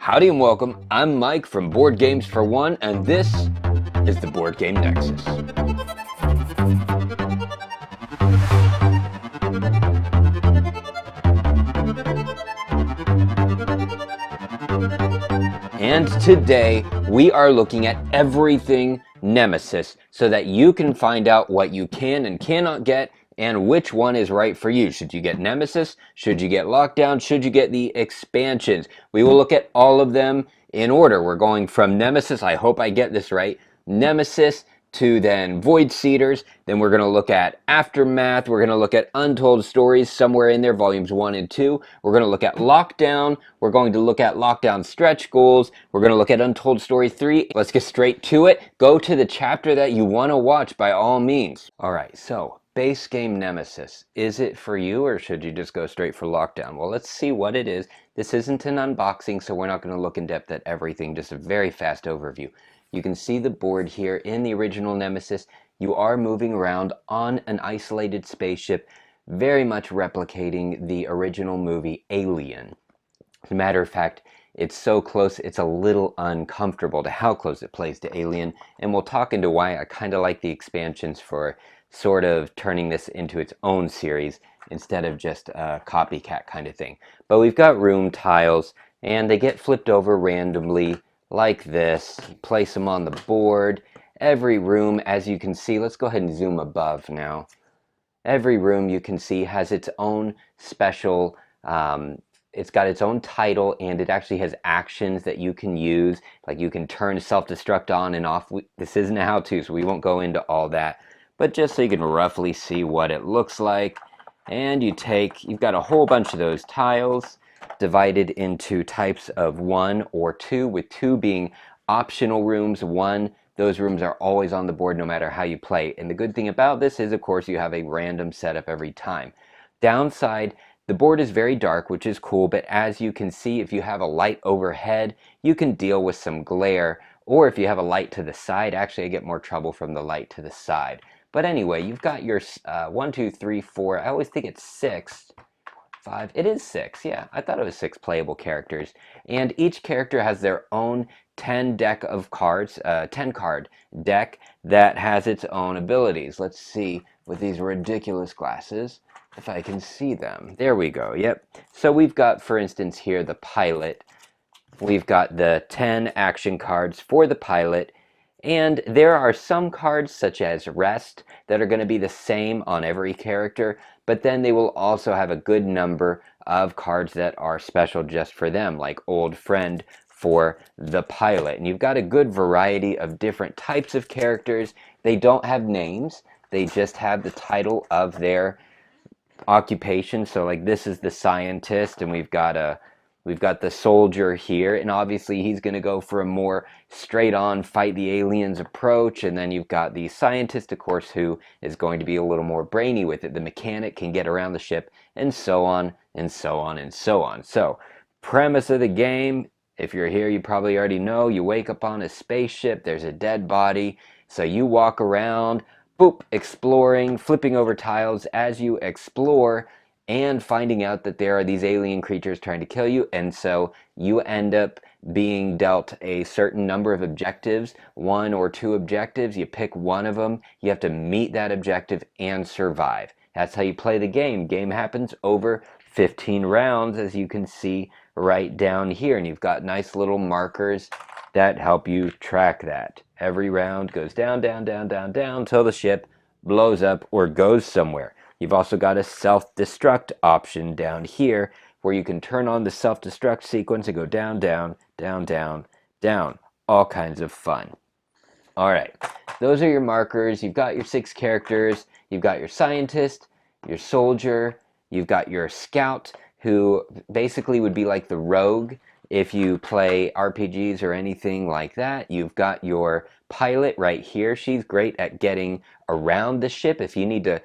Howdy and welcome. I'm Mike from Board Games For One, and this is the Board Game Nexus. And today we are looking at everything Nemesis so that you can find out what you can and cannot get and which one is right for you. Should you get Nemesis? Should you get Lockdown? Should you get the expansions? We will look at all of them in order. We're going from Nemesis, I hope I get this right, Nemesis to then Voidseeders. Then we're going to look at Aftermath. We're going to look at Untold Stories somewhere in there, volumes 1 and 2. We're going to look at Lockdown. We're going to look at Lockdown Stretch Goals. We're going to look at Untold Story 3. Let's get straight to it. Go to the chapter that you want to watch by all means. All right, so base game Nemesis. Is it for you or should you just go straight for Lockdown? Well, let's see what it is. This isn't an unboxing, so we're not going to look in depth at everything, just a very fast overview. You can see the board here in the original Nemesis. You are moving around on an isolated spaceship, very much replicating the original movie Alien. As a matter of fact, it's so close, it's a little uncomfortable to how close it plays to Alien, and we'll talk into why I kind of like the expansions for sort of turning this into its own series instead of just a copycat kind of thing. But we've got room tiles, and they get flipped over randomly like this. Place them on the board. Every room, as you can see, let's go ahead and zoom above now. Every room you can see has its own special, it's got its own title, and it actually has actions that you can use. Like you can turn self-destruct on and off. This isn't a how-to, so we won't go into all that. But just so you can roughly see what it looks like. And you've got a whole bunch of those tiles divided into types of 1 or 2, with 2 being optional rooms. 1, those rooms are always on the board no matter how you play. And the good thing about this is, of course, you have a random setup every time. Downside, the board is very dark, which is cool, but as you can see, if you have a light overhead, you can deal with some glare. Or if you have a light to the side, actually I get more trouble from the light to the side. But anyway, you've got your 1, 2, 3, 4, I always think it's 6. 5. It is 6, yeah. I thought it was 6 playable characters. And each character has their own 10 deck of cards, 10 card deck that has its own abilities. Let's see with these ridiculous glasses if I can see them. There we go, yep. So we've got, for instance, here the pilot. We've got the 10 action cards for the pilot. And there are some cards, such as Rest, that are going to be the same on every character, but then they will also have a good number of cards that are special just for them, like Old Friend for the pilot. And you've got a good variety of different types of characters. They don't have names, they just have the title of their occupation. So like this is the scientist, and we've got the soldier here, and obviously he's going to go for a more straight-on fight the aliens approach. And then you've got the scientist, of course, who is going to be a little more brainy with it. The mechanic can get around the ship, and so on, and so on, and so on. So, premise of the game, if you're here, you probably already know, you wake up on a spaceship, there's a dead body, so you walk around, boop, exploring, flipping over tiles as you explore, and finding out that there are these alien creatures trying to kill you, and so you end up being dealt a certain number of objectives, 1 or 2 objectives. You pick one of them, you have to meet that objective and survive. That's how you play the game. Game happens over 15 rounds, as you can see right down here, and you've got nice little markers that help you track that. Every round goes down, down, down, down, down, till the ship blows up or goes somewhere. You've also got a self-destruct option down here where you can turn on the self-destruct sequence and go down, down, down, down, down. All kinds of fun. All right, those are your markers. You've got your 6 characters. You've got your scientist, your soldier. You've got your scout, who basically would be like the rogue if you play RPGs or anything like that. You've got your pilot right here. She's great at getting around the ship. If you need to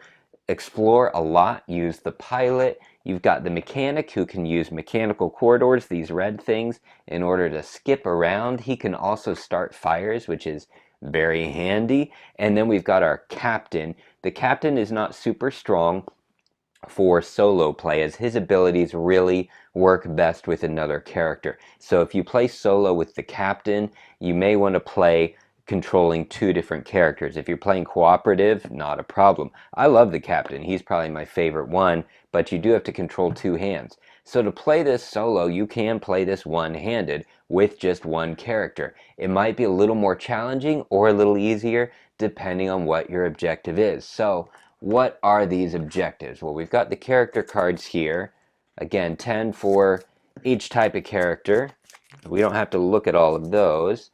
explore a lot, use the pilot. You've got the mechanic, who can use mechanical corridors, these red things, in order to skip around. He can also start fires, which is very handy. And then we've got our captain. The captain is not super strong, for solo play, as his abilities really work best with another character. So if you play solo with the captain, you may want to play controlling two different characters. If you're playing cooperative, not a problem. I love the captain. He's probably my favorite one, but you do have to control two hands. So to play this solo, you can play this one-handed with just one character. It might be a little more challenging or a little easier depending on what your objective is. So what are these objectives? Well, we've got the character cards here. Again, 10 for each type of character. We don't have to look at all of those,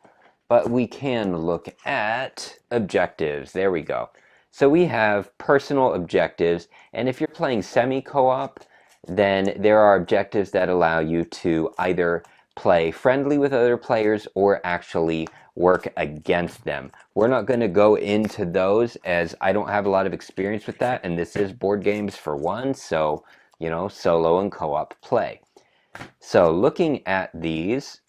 but we can look at objectives. There we go. So we have personal objectives, and if you're playing semi-co-op, then there are objectives that allow you to either play friendly with other players or actually work against them. We're not going to go into those as I don't have a lot of experience with that, and this is Board Games for One, so, you know, solo and co-op play. So looking at these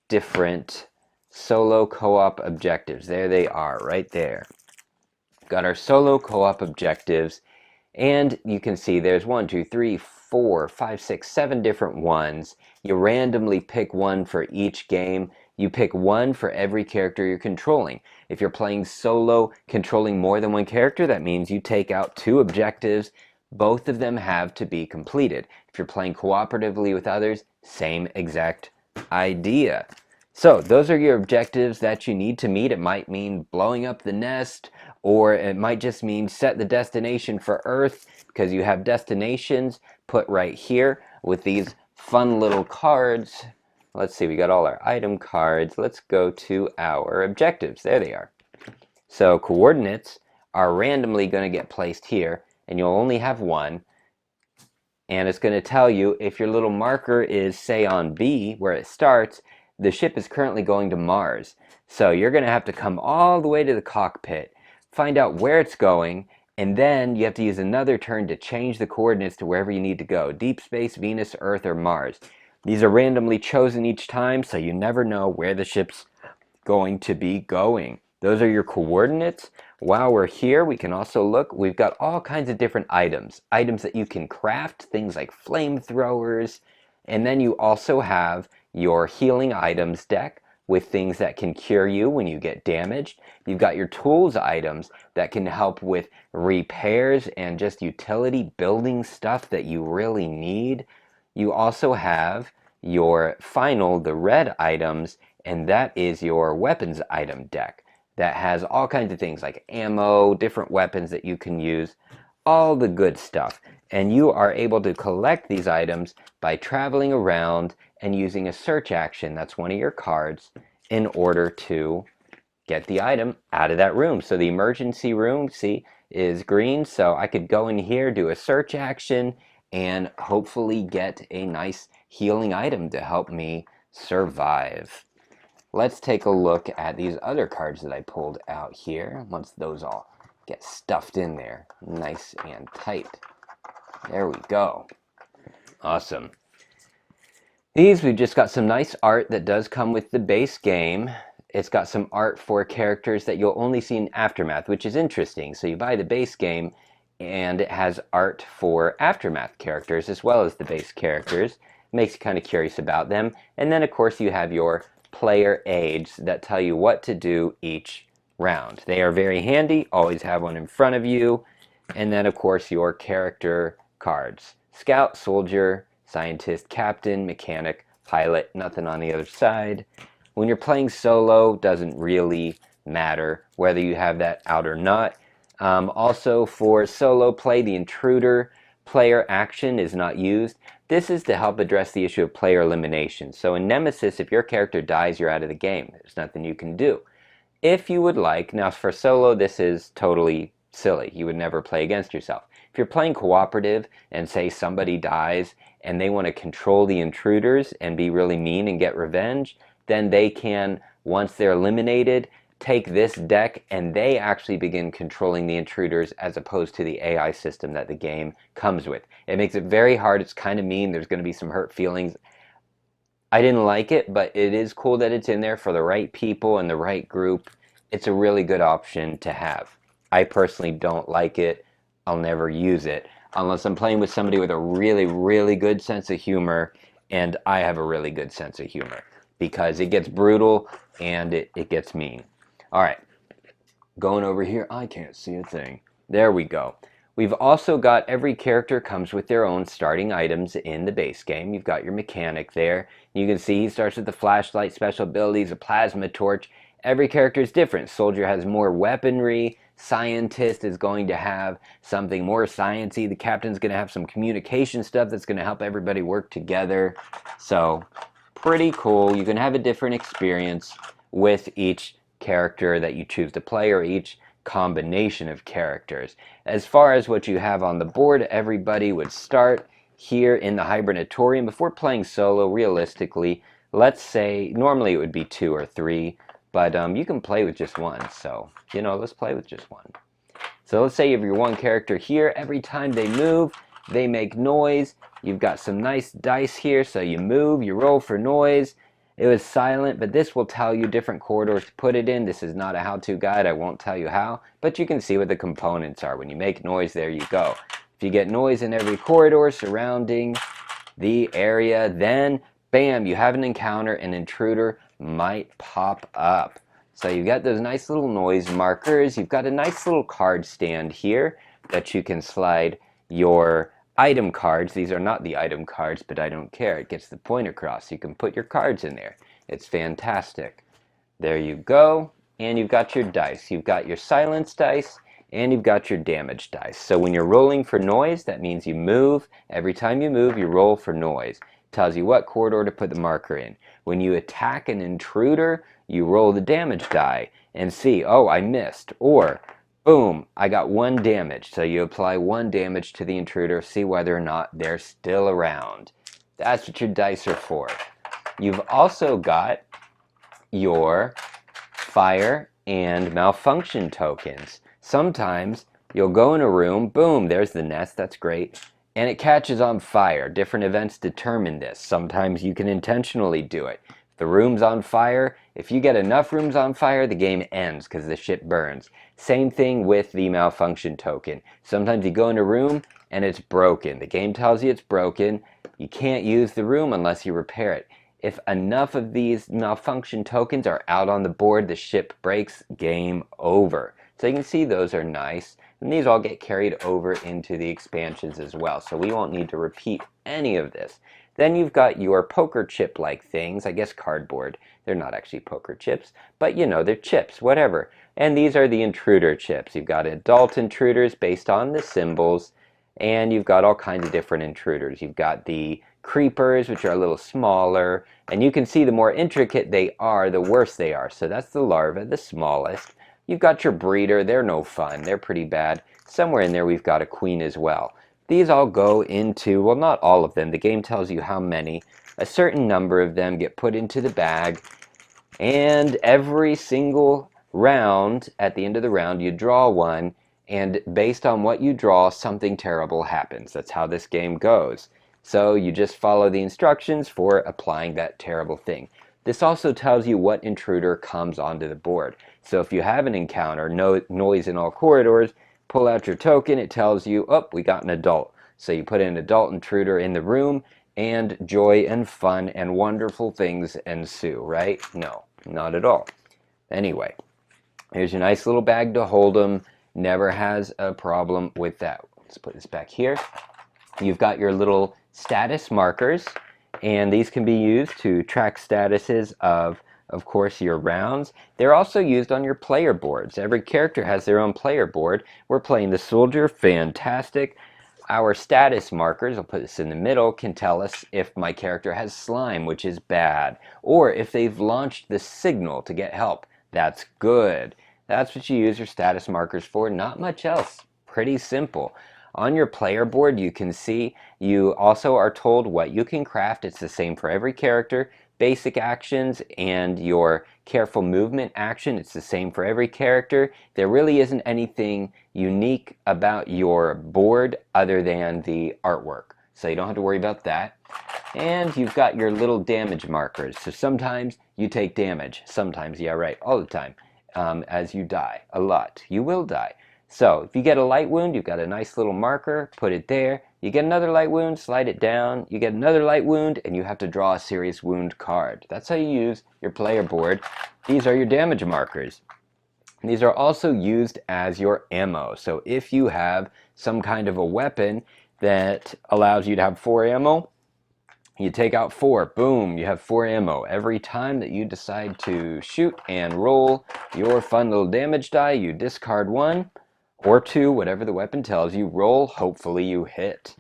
different solo co-op objectives, there they are right there. Got our solo co-op objectives, and you can see there's 1, 2, 3, 4, 5, 6, 7 different ones. You randomly pick one for each game. You pick one for every character you're controlling. If you're playing solo, controlling more than one character, that means you take out 2 objectives. Both of them have to be completed. If you're playing cooperatively with others, same exact idea. So those are your objectives that you need to meet. It might mean blowing up the nest, or it might just mean set the destination for Earth, because you have destinations put right here with these fun little cards. Let's see, we got all our item cards. Let's go to our objectives. There they are. So coordinates are randomly going to get placed here, and you'll only have one. And it's going to tell you if your little marker is, say, on B, where it starts, the ship is currently going to Mars. So you're going to have to come all the way to the cockpit, find out where it's going, and then you have to use another turn to change the coordinates to wherever you need to go. Deep space, Venus, Earth, or Mars. These are randomly chosen each time, so you never know where the ship's going to be going. Those are your coordinates. While we're here, we can also look. We've got all kinds of different items. Items that you can craft, things like flamethrowers. And then you also have your healing items deck with things that can cure you when you get damaged. You've got your tools items that can help with repairs and just utility building stuff that you really need. You also have your final, the red items, and that is your weapons item deck that has all kinds of things like ammo, different weapons that you can use, all the good stuff. And you are able to collect these items by traveling around and using a search action, that's one of your cards, in order to get the item out of that room. So the emergency room, see, is green, so I could go in here, do a search action, and hopefully get a nice healing item to help me survive. Let's take a look at these other cards that I pulled out here, once those all get stuffed in there nice and tight. There we go. Awesome. These, we've just got some nice art that does come with the base game. It's got some art for characters that you'll only see in Aftermath, which is interesting. So you buy the base game, and it has art for Aftermath characters as well as the base characters. Makes you kind of curious about them. And then, of course, you have your player aids that tell you what to do each round. They are very handy. Always have one in front of you. And then, of course, your character cards. Scout, soldier, scientist, captain, mechanic, pilot, nothing on the other side. When you're playing solo, doesn't really matter whether you have that out or not. Also for solo play, the intruder player action is not used. This is to help address the issue of player elimination. So in Nemesis, if your character dies, you're out of the game. There's nothing you can do. If you would like, now for solo, this is totally silly. You would never play against yourself. If you're playing cooperative and say somebody dies and they want to control the intruders and be really mean and get revenge, then they can, once they're eliminated, take this deck and they actually begin controlling the intruders as opposed to the AI system that the game comes with. It makes it very hard. It's kind of mean. There's going to be some hurt feelings. I didn't like it, but it is cool that it's in there for the right people and the right group. It's a really good option to have. I personally don't like it. I'll never use it. unless I'm playing with somebody with a really, really good sense of humor, and I have a really good sense of humor, because it gets brutal and it gets mean. All right, going over here, I can't see a thing. There we go. We've also got every character comes with their own starting items in the base game. You've got your mechanic there. You can see he starts with the flashlight, special abilities, a plasma torch. Every character is different. Soldier has more weaponry. Scientist is going to have something more sciencey. The captain's going to have some communication stuff that's going to help everybody work together. So, pretty cool. You can have a different experience with each character that you choose to play, or each combination of characters. As far as what you have on the board, everybody would start here in the Hibernatorium. Before playing solo, realistically, let's say, normally it would be 2 or 3, but you can play with just one, so, let's play with just one. So let's say you have your one character here. Every time they move, they make noise. You've got some nice dice here, so you move, you roll for noise. It was silent, but this will tell you different corridors to put it in. This is not a how-to guide. I won't tell you how, but you can see what the components are. When you make noise, there you go. If you get noise in every corridor surrounding the area, then bam, you have an encounter. An intruder might pop up. So you've got those nice little noise markers. You've got a nice little card stand here that you can slide your item cards. These are not the item cards, but I don't care. It gets the point across. You can put your cards in there. It's fantastic. There you go. And you've got your dice. You've got your silence dice, and you've got your damage dice. So when you're rolling for noise, that means you move. Every time you move, you roll for noise. Tells you what corridor to put the marker in. When you attack an intruder, you roll the damage die and see, oh, I missed. Or, boom, I got 1 damage. So you apply 1 damage to the intruder, see whether or not they're still around. That's what your dice are for. You've also got your fire and malfunction tokens. Sometimes you'll go in a room, boom, there's the nest, that's great, and it catches on fire. Different events determine this. Sometimes you can intentionally do it. If the room's on fire, if you get enough rooms on fire, the game ends because the ship burns. Same thing with the malfunction token. Sometimes you go in a room and it's broken. The game tells you it's broken. You can't use the room unless you repair it. If enough of these malfunction tokens are out on the board, the ship breaks, game over. So you can see those are nice. And these all get carried over into the expansions as well. So we won't need to repeat any of this. Then you've got your poker chip-like things. I guess cardboard. They're not actually poker chips. But they're chips, whatever. And these are the intruder chips. You've got adult intruders based on the symbols. And you've got all kinds of different intruders. You've got the creepers, which are a little smaller. And you can see the more intricate they are, the worse they are. So that's the larva, the smallest. You've got your breeder. They're no fun. They're pretty bad. Somewhere in there we've got a queen as well. These all go into, well, not all of them. The game tells you how many. A certain number of them get put into the bag. And every single round, at the end of the round, you draw one. And based on what you draw, something terrible happens. That's how this game goes. So you just follow the instructions for applying that terrible thing. This also tells you what intruder comes onto the board. So if you have an encounter, noise in all corridors, pull out your token, it tells you, oh, we got an adult. So you put an adult intruder in the room, and joy and fun and wonderful things ensue, right? No, not at all. Anyway, here's your nice little bag to hold them. Never has a problem with that. Let's put this back here. You've got your little status markers, and these can be used to track statuses of course, your rounds. They're also used on your player boards. Every character has their own player board. We're playing the soldier, fantastic. Our status markers, I'll put this in the middle, can tell us if my character has slime, which is bad, or if they've launched the signal to get help. That's good. That's what you use your status markers for, not much else. Pretty simple. On your player board, you can see you also are told what you can craft. It's the same for every character. Basic actions and your careful movement action, it's the same for every character. There really isn't anything unique about your board other than the artwork. So you don't have to worry about that. And you've got your little damage markers. So sometimes you take damage. Sometimes, yeah, right, all the time. As you die. A lot. You will die. So if you get a light wound, you've got a nice little marker, put it there. You get another light wound, slide it down. You get another light wound, and you have to draw a serious wound card. That's how you use your player board. These are your damage markers. These are also used as your ammo. So if you have some kind of a weapon that allows you to have 4 ammo, you take out 4, boom, you have 4 ammo. Every time that you decide to shoot and roll your fun little damage die, you discard 1 or 2, whatever the weapon tells you, roll, hopefully you hit.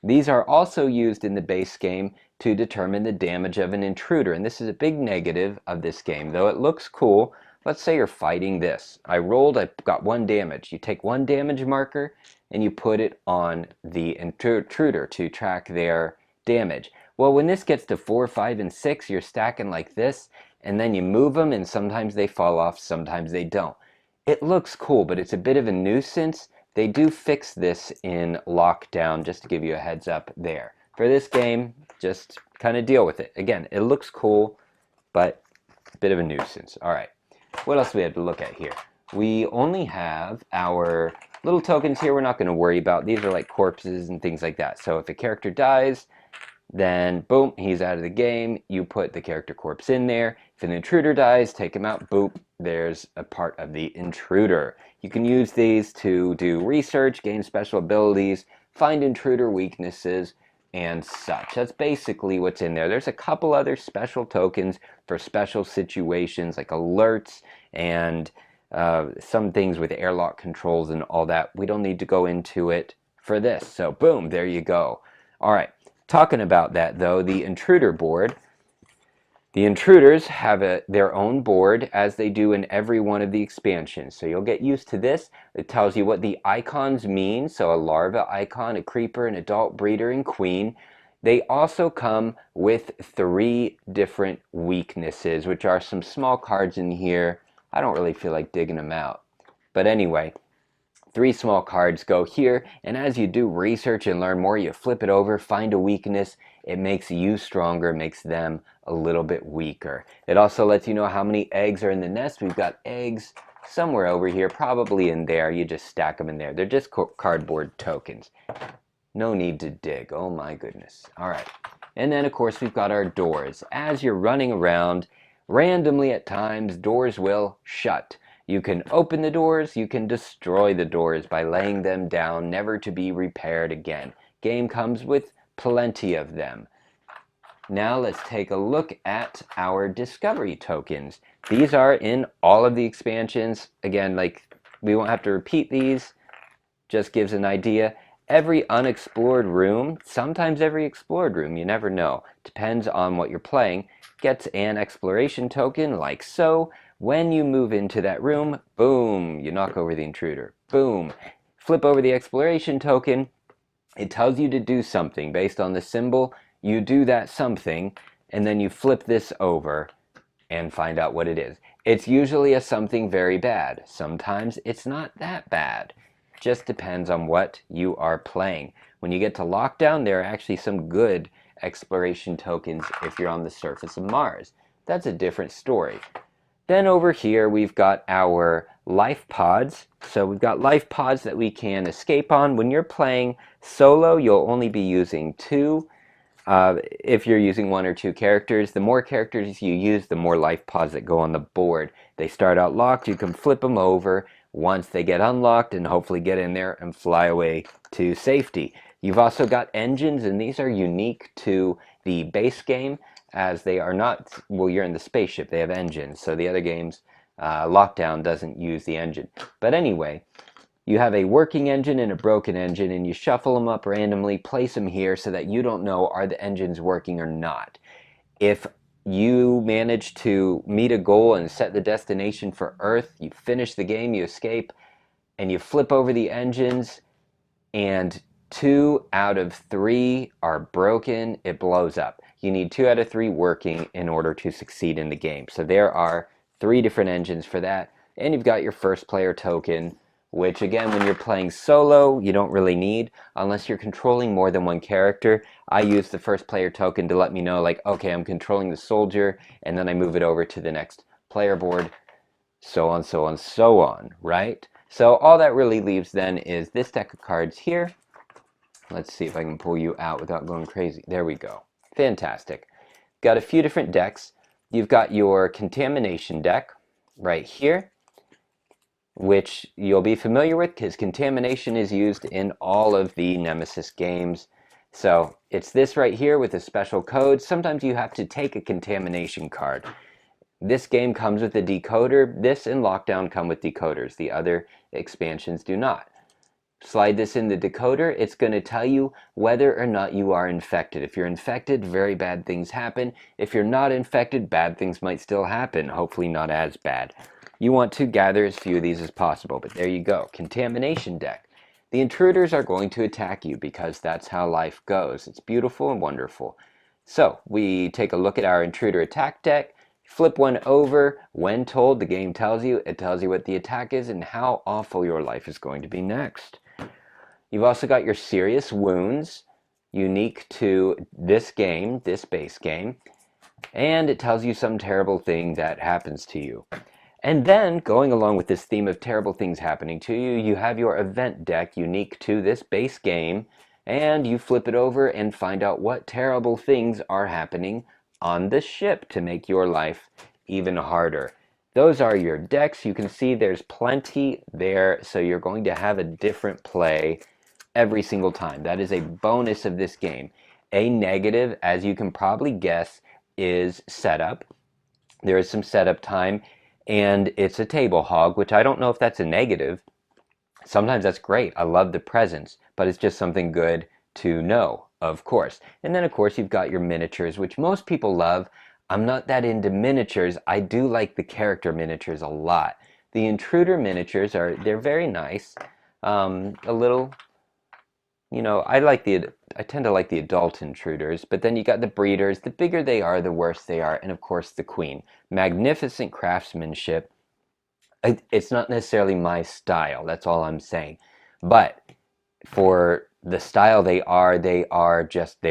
These are also used in the base game to determine the damage of an intruder, and this is a big negative of this game. Though it looks cool, let's say you're fighting this. I rolled, I got 1 damage. You take 1 damage marker and you put it on the intruder to track their damage. Well, when this gets to 4, 5, and 6, you're stacking like this, and then you move them, and sometimes they fall off, sometimes they don't. It looks cool, but it's a bit of a nuisance. They do fix this in Lockdown, just to give you a heads up there. For this game, just kind of deal with it. Again, it looks cool, but a bit of a nuisance. All right, what else do we have to look at here? We only have our little tokens here we're not going to worry about. These are like corpses and things like that. So if a character dies, then boom, he's out of the game. You put the character corpse in there. If an intruder dies, take him out, boop, there's a part of the intruder. You can use these to do research, gain special abilities, find intruder weaknesses, and such. That's basically what's in there. There's a couple other special tokens for special situations like alerts and some things with airlock controls and all that. We don't need to go into it for this. So boom, there you go. All right. Talking about that though, the intruder board. The intruders have their own board as they do in every one of the expansions. So you'll get used to this. It tells you what the icons mean. So a larva icon, a creeper, an adult breeder, and queen. They also come with 3 different weaknesses, which are some small cards in here. I don't really feel like digging them out. But anyway, 3 small cards go here, and as you do research and learn more, you flip it over, find a weakness. It makes you stronger, makes them a little bit weaker. It also lets you know how many eggs are in the nest. We've got eggs somewhere over here, probably in there. You just stack them in there. They're just cardboard tokens. No need to dig. Oh my goodness. All right. And then, of course, we've got our doors. As you're running around, randomly at times, doors will shut. You can open the doors, you can destroy the doors by laying them down, never to be repaired again. Game comes with plenty of them. Now let's take a look at our discovery tokens. These are in all of the expansions. Again, like, we won't have to repeat these, just gives an idea. Every unexplored room, sometimes every explored room, you never know, depends on what you're playing, gets an exploration token like so. When you move into that room, boom, you knock over the intruder. Boom. Flip over the exploration token. It tells you to do something based on the symbol. You do that something, and then you flip this over and find out what it is. It's usually a something very bad. Sometimes it's not that bad. Just depends on what you are playing. When you get to Lockdown, there are actually some good exploration tokens if you're on the surface of Mars. That's a different story. Then over here we've got our life pods. So we've got life pods that we can escape on. When you're playing solo, you'll only be using 2. If you're using 1 or 2 characters, the more characters you use, the more life pods that go on the board. They start out locked, you can flip them over once they get unlocked and hopefully get in there and fly away to safety. You've also got engines, and these are unique to the base game, as they are not, well, you're in the spaceship, they have engines, so the other games, Lockdown doesn't use the engine. But anyway, you have a working engine and a broken engine, and you shuffle them up randomly, place them here so that you don't know are the engines working or not. If you manage to meet a goal and set the destination for Earth, you finish the game, you escape, and you flip over the engines, and 2 out of 3 are broken, it blows up. You need 2 out of 3 working in order to succeed in the game. So there are 3 different engines for that. And you've got your first player token, which again, when you're playing solo, you don't really need unless you're controlling more than 1 character. I use the first player token to let me know, like, okay, I'm controlling the soldier, and then I move it over to the next player board, so on, so on, so on, right? So all that really leaves then is this deck of cards here. Let's see if I can pull you out without going crazy. There we go. Fantastic. Got a few different decks. You've got your Contamination deck right here, which you'll be familiar with because Contamination is used in all of the Nemesis games. So it's this right here with a special code. Sometimes you have to take a Contamination card. This game comes with a decoder. This and Lockdown come with decoders. The other expansions do not. Slide this in the decoder. It's going to tell you whether or not you are infected. If you're infected, very bad things happen. If you're not infected, bad things might still happen, hopefully not as bad. You want to gather as few of these as possible, but there you go. Contamination deck. The intruders are going to attack you because that's how life goes. It's beautiful and wonderful. So we take a look at our intruder attack deck. Flip one over. When told, the game tells you. It tells you what the attack is and how awful your life is going to be next. You've also got your serious wounds, unique to this game, this base game, and it tells you some terrible thing that happens to you. And then, going along with this theme of terrible things happening to you, you have your event deck unique to this base game, and you flip it over and find out what terrible things are happening on the ship to make your life even harder. Those are your decks. You can see there's plenty there, so you're going to have a different play every single time. That is a bonus of this game. A negative, as you can probably guess, is setup. There is some setup time, and it's a table hog, which I don't know if that's a negative. Sometimes that's great. I love the presence, but it's just something good to know, of course. And then, of course, you've got your miniatures, which most people love. I'm not that into miniatures. I do like the character miniatures a lot. The intruder miniatures they're very nice. A little, I tend to like the adult intruders, but then you got the breeders. The bigger they are, the worse they are, and of course the queen. Magnificent craftsmanship. It's not necessarily my style, that's all I'm saying. But for the style they are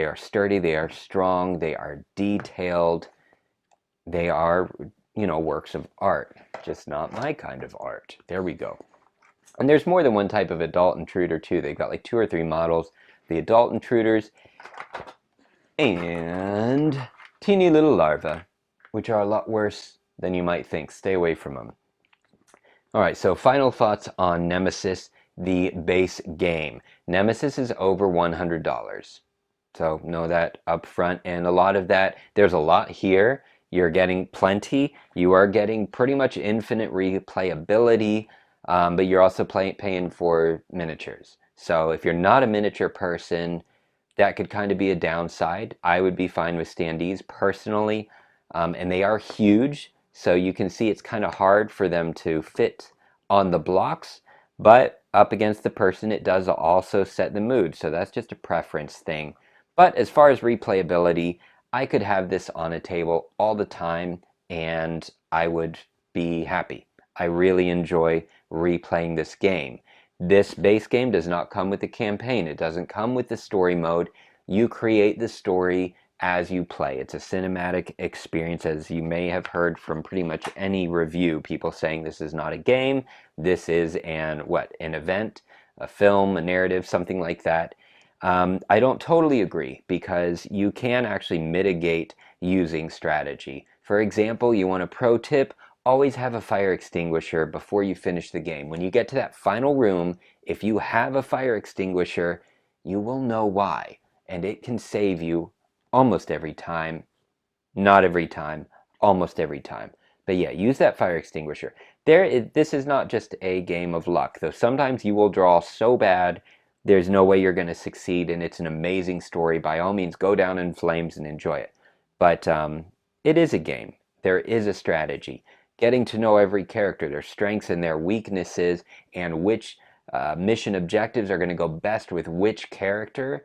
sturdy, they are strong, they are detailed, they are, works of art. Just not my kind of art. There we go. And there's more than one type of adult intruder too. They've got like 2 or 3 models. The adult intruders and teeny little larvae, which are a lot worse than you might think. Stay away from them. Alright, so final thoughts on Nemesis, the base game. Nemesis is over $100. So know that up front. And a lot of that, there's a lot here. You're getting plenty. You are getting pretty much infinite replayability. But you're also paying for miniatures. So if you're not a miniature person, that could kind of be a downside. I would be fine with standees personally, and they are huge, so you can see it's kind of hard for them to fit on the blocks, but up against the person it does also set the mood, so that's just a preference thing. But as far as replayability, I could have this on a table all the time and I would be happy. I really enjoy replaying this game. This base game does not come with a campaign. It doesn't come with the story mode. You create the story as you play. It's a cinematic experience, as you may have heard from pretty much any review. People saying this is not a game. This is an event, a film, a narrative, something like that. I don't totally agree because you can actually mitigate using strategy. For example, you want a pro tip, always have a fire extinguisher before you finish the game. When you get to that final room, if you have a fire extinguisher, you will know why, and it can save you almost every time. Not every time, almost every time. But yeah, use that fire extinguisher. This is not just a game of luck, though sometimes you will draw so bad there's no way you're going to succeed, and it's an amazing story. By all means, go down in flames and enjoy it. But it is a game. There is a strategy. Getting to know every character, their strengths and their weaknesses, and which mission objectives are going to go best with which character,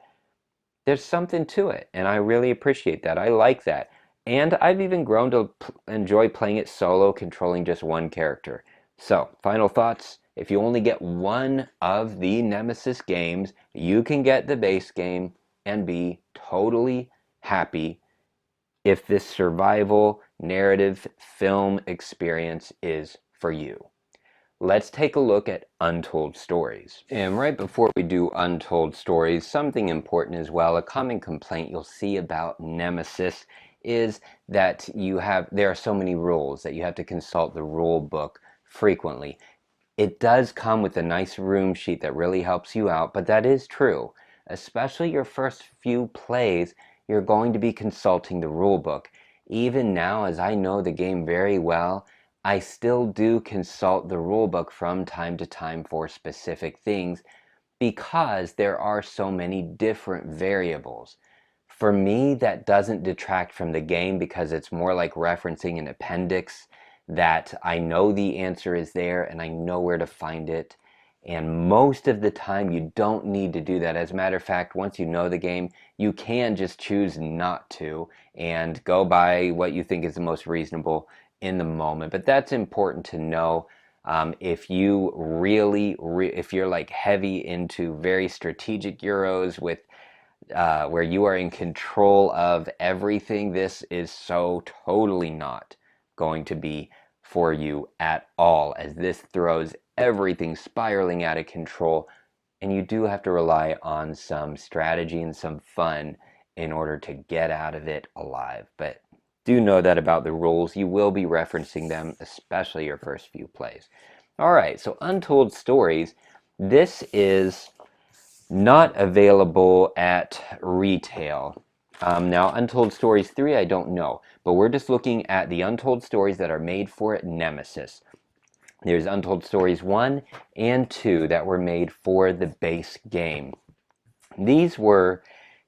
there's something to it, and I really appreciate that. I like that. And I've even grown to enjoy playing it solo, controlling just one character. So, final thoughts. If you only get one of the Nemesis games, you can get the base game and be totally happy if this survival narrative film experience is for you. let's take a look at Untold Stories. And right before we do Untold Stories, something important as well, a common complaint you'll see about Nemesis is that there are so many rules that you have to consult the rule book frequently. It does come with a nice room sheet that really helps you out, but that is true. Especially your first few plays, you're going to be consulting the rule book. Even now, as I know the game very well, I still do consult the rule book from time to time for specific things because there are so many different variables. For me, that doesn't detract from the game because it's more like referencing an appendix that I know the answer is there and I know where to find it. And most of the time you don't need to do that. As a matter of fact, once you know the game, you can just choose not to and go by what you think is the most reasonable in the moment. But that's important to know. If you if you're like heavy into very strategic Euros with where you are in control of everything, this is so totally not going to be for you at all, as this throws everything spiraling out of control, and you do have to rely on some strategy and some fun in order to get out of it alive. But do know that about the rules. You will be referencing them, especially your first few plays. All right, so Untold Stories. This is not available at retail. Now, Untold Stories 3, I don't know, but we're just looking at the Untold Stories that are made for Nemesis. There's Untold Stories 1 and 2 that were made for the base game. These were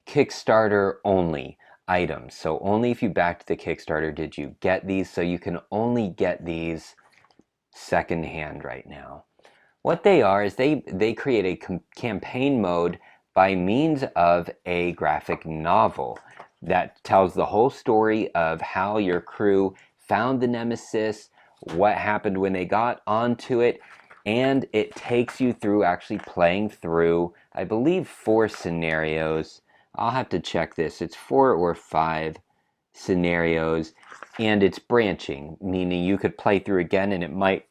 Kickstarter only items, so only if you backed the Kickstarter did you get these, so you can only get these secondhand right now. What they are is they create a campaign mode by means of a graphic novel that tells the whole story of how your crew found the Nemesis, what happened when they got onto it, and it takes you through actually playing through, I believe, 4 scenarios. I'll have to check this. It's 4 or 5 scenarios, and it's branching, meaning you could play through again and it might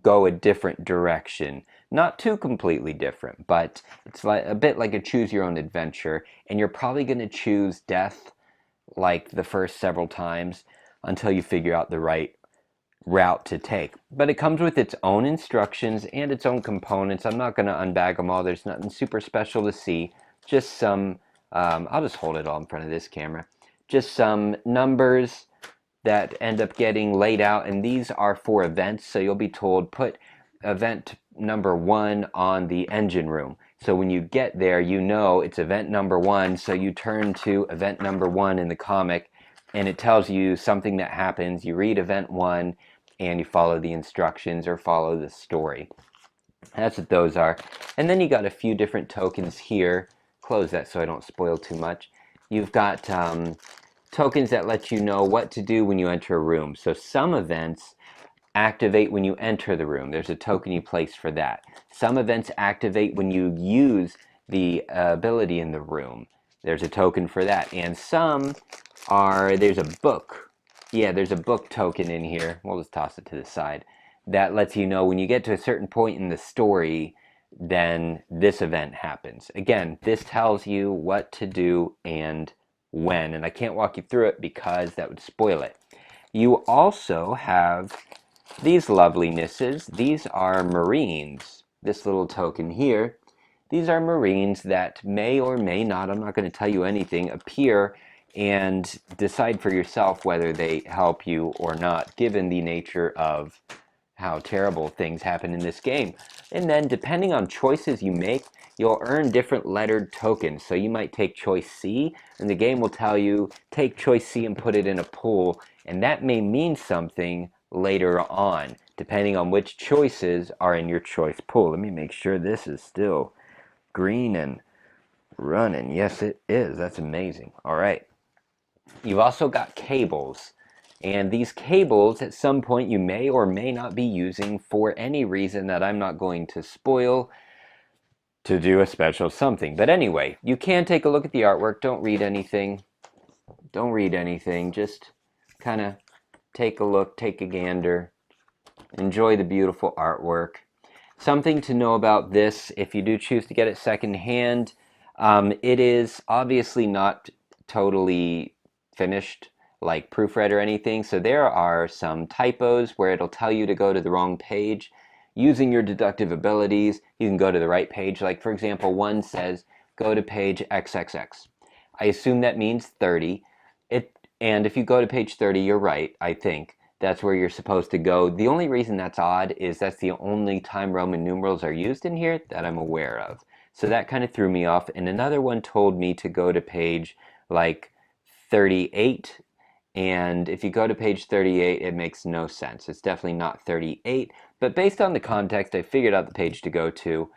go a different direction. Not too completely different, but it's like a bit like a choose your own adventure, and you're probably going to choose death like the first several times until you figure out the right route to take. But it comes with its own instructions and its own components. I'm not going to unbag them all. There's nothing super special to see. Just some, I'll just hold it all in front of this camera. Just some numbers that end up getting laid out, and these are for events, so you'll be told put event number 1 on the engine room. So when you get there, you know it's event number 1, so you turn to event number 1 in the comic, and it tells you something that happens. You read event 1, and you follow the instructions or follow the story. That's what those are. And then you got a few different tokens here. Close that so I don't spoil too much. You've got tokens that let you know what to do when you enter a room. So some events activate when you enter the room. There's a token you place for that. Some events activate when you use the ability in the room. There's a token for that. And some are, there's a book. Yeah, there's a book token in here. We'll just toss it to the side. That lets you know when you get to a certain point in the story, then this event happens. Again, this tells you what to do and when, and I can't walk you through it because that would spoil it. You also have these lovelinesses. These are Marines. This little token here. These are Marines that may or may not, I'm not going to tell you anything, appear and decide for yourself whether they help you or not, given the nature of how terrible things happen in this game. And then depending on choices you make, you'll earn different lettered tokens. So you might take choice C, and the game will tell you, take choice C and put it in a pool, and that may mean something later on, depending on which choices are in your choice pool. Let me make sure this is still green and running. Yes, it is. That's amazing. All right. You've also got cables. And these cables, at some point, you may or may not be using for any reason that I'm not going to spoil to do a special something. But anyway, you can take a look at the artwork. Don't read anything. Don't read anything. Just kind of take a look, take a gander, Enjoy the beautiful artwork. Something to know about this, if you do choose to get it secondhand, it is obviously not totally finished, like proofread or anything, so there are some typos where it'll tell you to go to the wrong page. Using your deductive abilities, you can go to the right page. Like, for example, one says, go to page XXX. I assume that means 30. And if you go to page 30, you're right, I think. That's where you're supposed to go. The only reason that's odd is that's the only time Roman numerals are used in here that I'm aware of. So that kind of threw me off. And another one told me to go to page like 38. And if you go to page 38, it makes no sense. It's definitely not 38. But based on the context, I figured out the page to go to.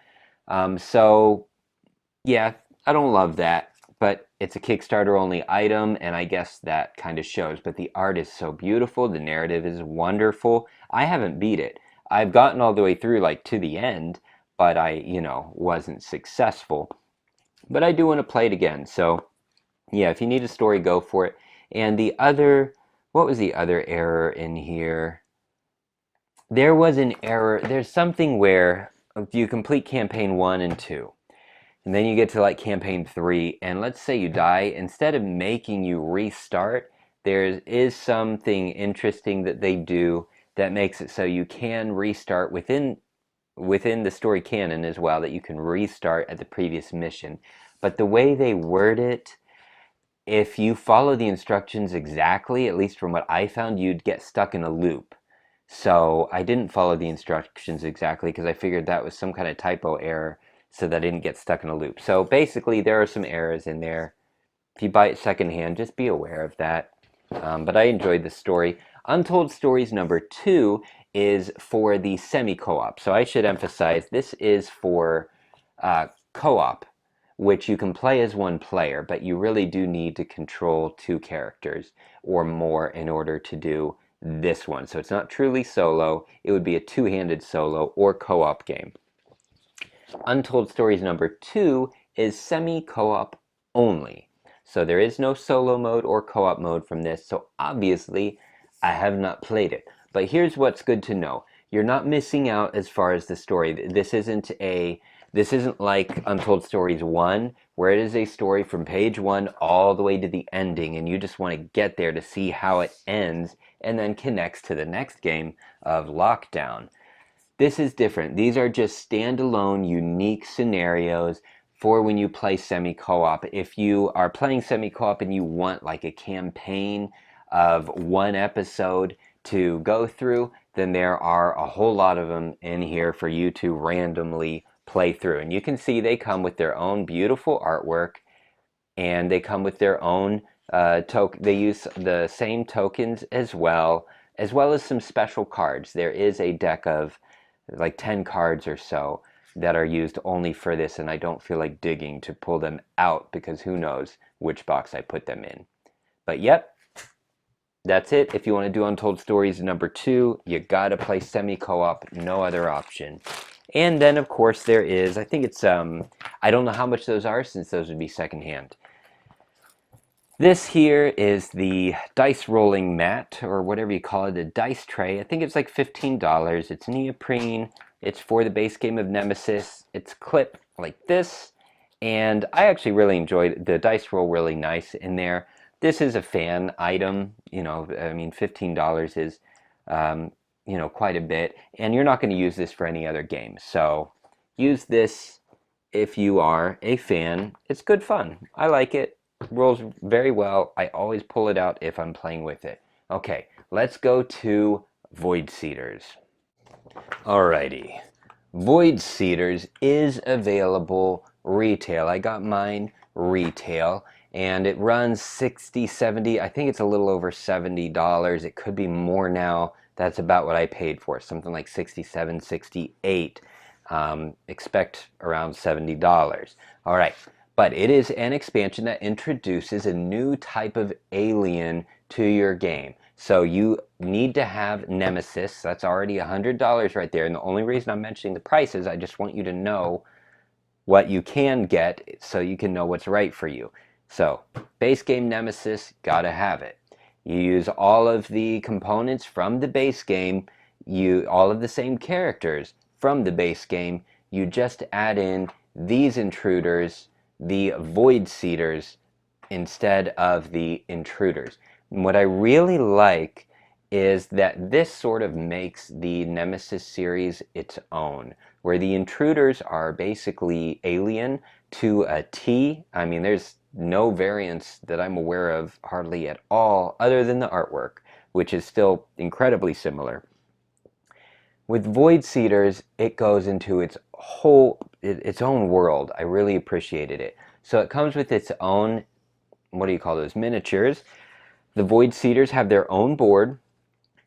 So yeah, I don't love that, but it's a Kickstarter only item, and I guess that kind of shows. But the art is so beautiful, the narrative is wonderful. I haven't beat it. I've gotten all the way through, like, to the end, but I, wasn't successful. But I do want to play it again, so yeah, if you need a story, go for it. And what was the other error in here? There was an error. There's something where you complete campaign 1 and 2. And then you get to like campaign 3, and let's say you die. Instead of making you restart, there is something interesting that they do that makes it so you can restart within the story canon as well, that you can restart at the previous mission. But the way they word it, if you follow the instructions exactly, at least from what I found, you'd get stuck in a loop. So I didn't follow the instructions exactly because I figured that was some kind of typo error, so that I didn't get stuck in a loop. So basically, there are some errors in there. If you buy it secondhand, just be aware of that. But I enjoyed the story. Untold Stories number 2 is for the semi-co-op. So I should emphasize, this is for co-op, which you can play as one player, but you really do need to control 2 characters or more in order to do this one. So it's not truly solo. It would be a 2-handed solo or co-op game. Untold Stories number 2 is semi-co-op only. So there is no solo mode or co-op mode from this, so obviously I have not played it. But here's what's good to know. You're not missing out as far as the story. This isn't like Untold Stories 1, where it is a story from page 1 all the way to the ending, and you just want to get there to see how it ends and then connects to the next game of Lockdown. This is different. These are just standalone, unique scenarios for when you play semi-co-op. If you are playing semi-co-op and you want like a campaign of 1 episode to go through, then there are a whole lot of them in here for you to randomly play through. And you can see they come with their own beautiful artwork, and they come with their own they use the same tokens as well as some special cards. There is a deck of like 10 cards or so that are used only for this, and I don't feel like digging to pull them out because who knows which box I put them in. But yep, that's it. If you want to do Untold Stories number 2, you gotta play semi-co-op, no other option. And then of course there is, I think it's, I don't know how much those are since those would be secondhand. This here is the dice rolling mat, or whatever you call it, a dice tray. I think it's like $15. It's neoprene. It's for the base game of Nemesis. It's clipped like this, and I actually really enjoyed the dice roll, really nice in there. This is a fan item. I mean, $15 is, quite a bit, and you're not going to use this for any other game. So use this if you are a fan. It's good fun. I like it. Rolls very well. I always pull it out if I'm playing with it. Okay, let's go to Voidseeders. Alrighty. Voidseeders is available retail. I got mine retail, and it runs $60, $70. I think it's a little over $70. It could be more now. That's about what I paid for it. Something like $67, $68. Expect around $70. Alright. But it is an expansion that introduces a new type of alien to your game. So you need to have Nemesis. That's already $100 right there. And the only reason I'm mentioning the price is I just want you to know what you can get so you can know what's right for you. So base game Nemesis, gotta have it. You use all of the components from the base game. all of the same characters from the base game. You just add in these intruders, the Voidseeders, instead of the intruders. And what I really like is that this sort of makes the Nemesis series its own, where the intruders are basically alien to a T. I mean, there's no variants that I'm aware of hardly at all, other than the artwork, which is still incredibly similar. With Voidseeders, it goes into its own world. I really appreciated it. So it comes with its own, what do you call those, miniatures. The Voidseeders have their own board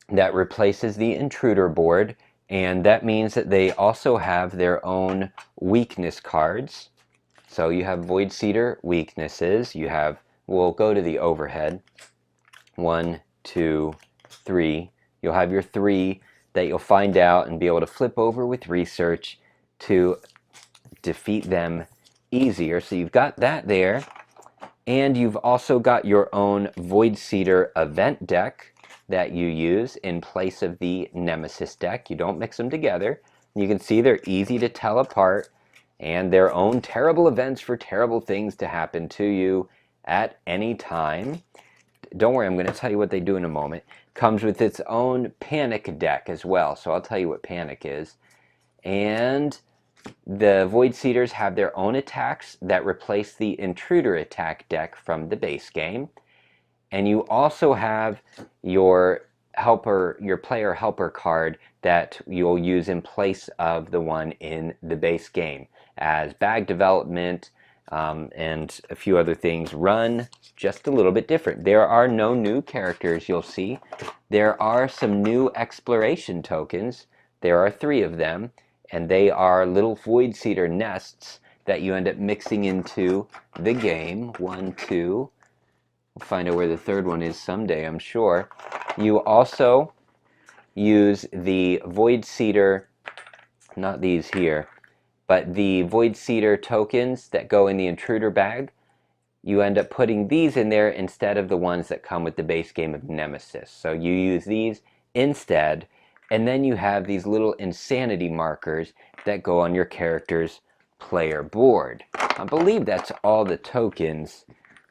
that replaces the intruder board, and that means that they also have their own weakness cards. So you have Voidseeder weaknesses. You have, we'll go to the overhead. 1, 2, 3. You'll have your 3 that you'll find out and be able to flip over with research to defeat them easier. So you've got that there. And you've also got your own Voidseeder event deck that you use in place of the Nemesis deck. You don't mix them together. You can see they're easy to tell apart, and their own terrible events for terrible things to happen to you at any time. Don't worry, I'm going to tell you what they do in a moment. Comes with its own panic deck as well, so I'll tell you what panic is. And the Voidseeders have their own attacks that replace the intruder attack deck from the base game. And you also have your helper, your player helper card that you'll use in place of the one in the base game, as bag development and a few other things run just a little bit different. There are no new characters, you'll see. There are some new exploration tokens. There are 3 of them, and they are little Voidseeder nests that you end up mixing into the game. 1, 2. We'll find out where the 3rd one is someday, I'm sure. You also use the Voidseeder, not these here, but the Voidseeder tokens that go in the intruder bag. You end up putting these in there instead of the ones that come with the base game of Nemesis. So you use these instead, and then you have these little insanity markers that go on your character's player board. I believe that's all the tokens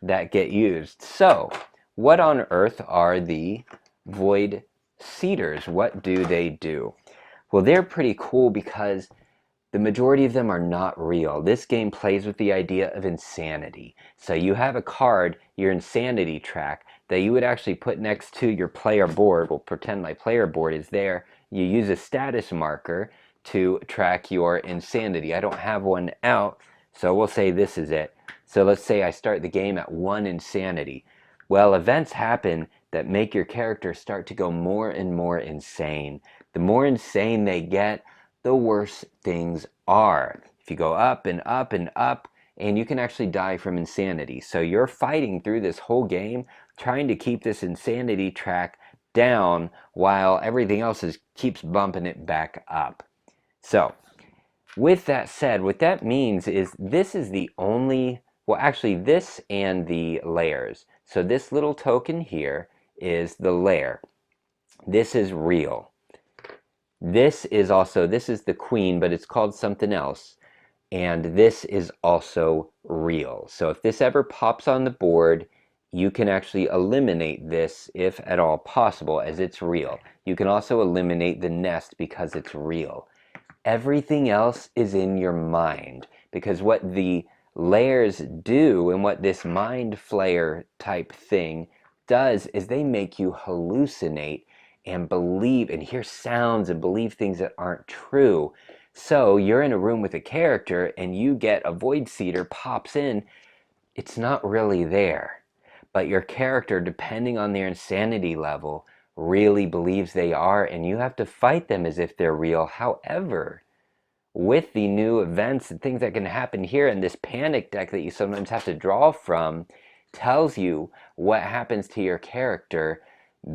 that get used. So, what on earth are the Voidseeders? What do they do? Well, they're pretty cool because the majority of them are not real. This game plays with the idea of insanity. So you have a card, your insanity track, that you would actually put next to your player board. We'll pretend my player board is there. You use a status marker to track your insanity. I don't have one out, so we'll say this is it. So let's say I start the game at 1 insanity. Well, events happen that make your character start to go more and more insane. The more insane they get, the worse things are. If you go up and up and up, and you can actually die from insanity. So you're fighting through this whole game, trying to keep this insanity track down while everything else keeps bumping it back up. So, with that said, what that means is this is the only, well actually this and the layers. So this little token here is the layer. This is real. This is the queen, but it's called something else. And this is also real. So if this ever pops on the board, you can actually eliminate this if at all possible, as it's real. You can also eliminate the nest because it's real. Everything else is in your mind, because what the layers do and what this mind flayer type thing does is they make you hallucinate and believe and hear sounds and believe things that aren't true. So you're in a room with a character and you get a Voidseeder pops in. It's not really there, but your character, depending on their insanity level, really believes they are, and you have to fight them as if they're real. However, with the new events and things that can happen here, and this panic deck that you sometimes have to draw from tells you what happens to your character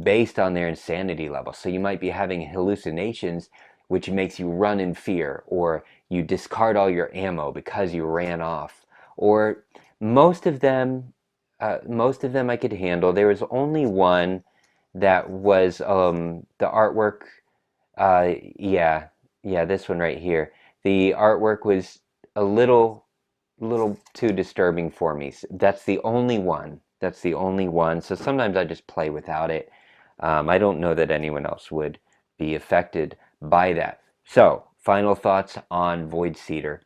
based on their insanity level. So you might be having hallucinations, which makes you run in fear, or you discard all your ammo because you ran off. Or most of them I could handle. There was only one that was the artwork Yeah, yeah, this one right here. The artwork was a little too disturbing for me. That's the only one. That's the only one. So sometimes I just play without it. I don't know that anyone else would be affected by that. So, final thoughts on Voidseeder.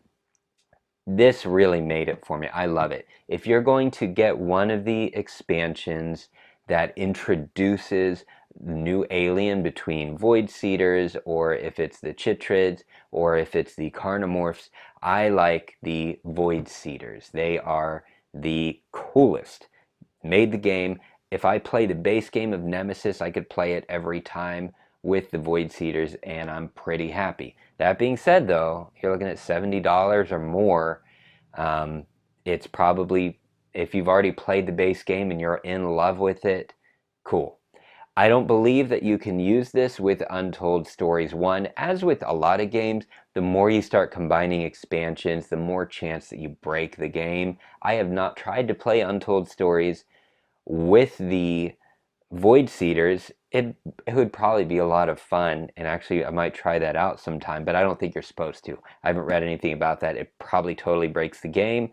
This really made it for me. I love it. If you're going to get one of the expansions that introduces new alien between Voidseeders, or if it's the Chytrids, or if it's the Carnomorphs, I like the Voidseeders. They are the coolest. Made the game. If I play the base game of Nemesis, I could play it every time with the Voidseeders, and I'm pretty happy. That being said, though, you're looking at $70 or more. It's probably, if you've already played the base game and you're in love with it, cool. I don't believe that you can use this with Untold Stories 1. As with a lot of games, the more you start combining expansions, the more chance that you break the game. I have not tried to play Untold Stories with the Voidseeders. It would probably be a lot of fun, and actually I might try that out sometime, but I don't think you're supposed to. I haven't read anything about that. It probably totally breaks the game.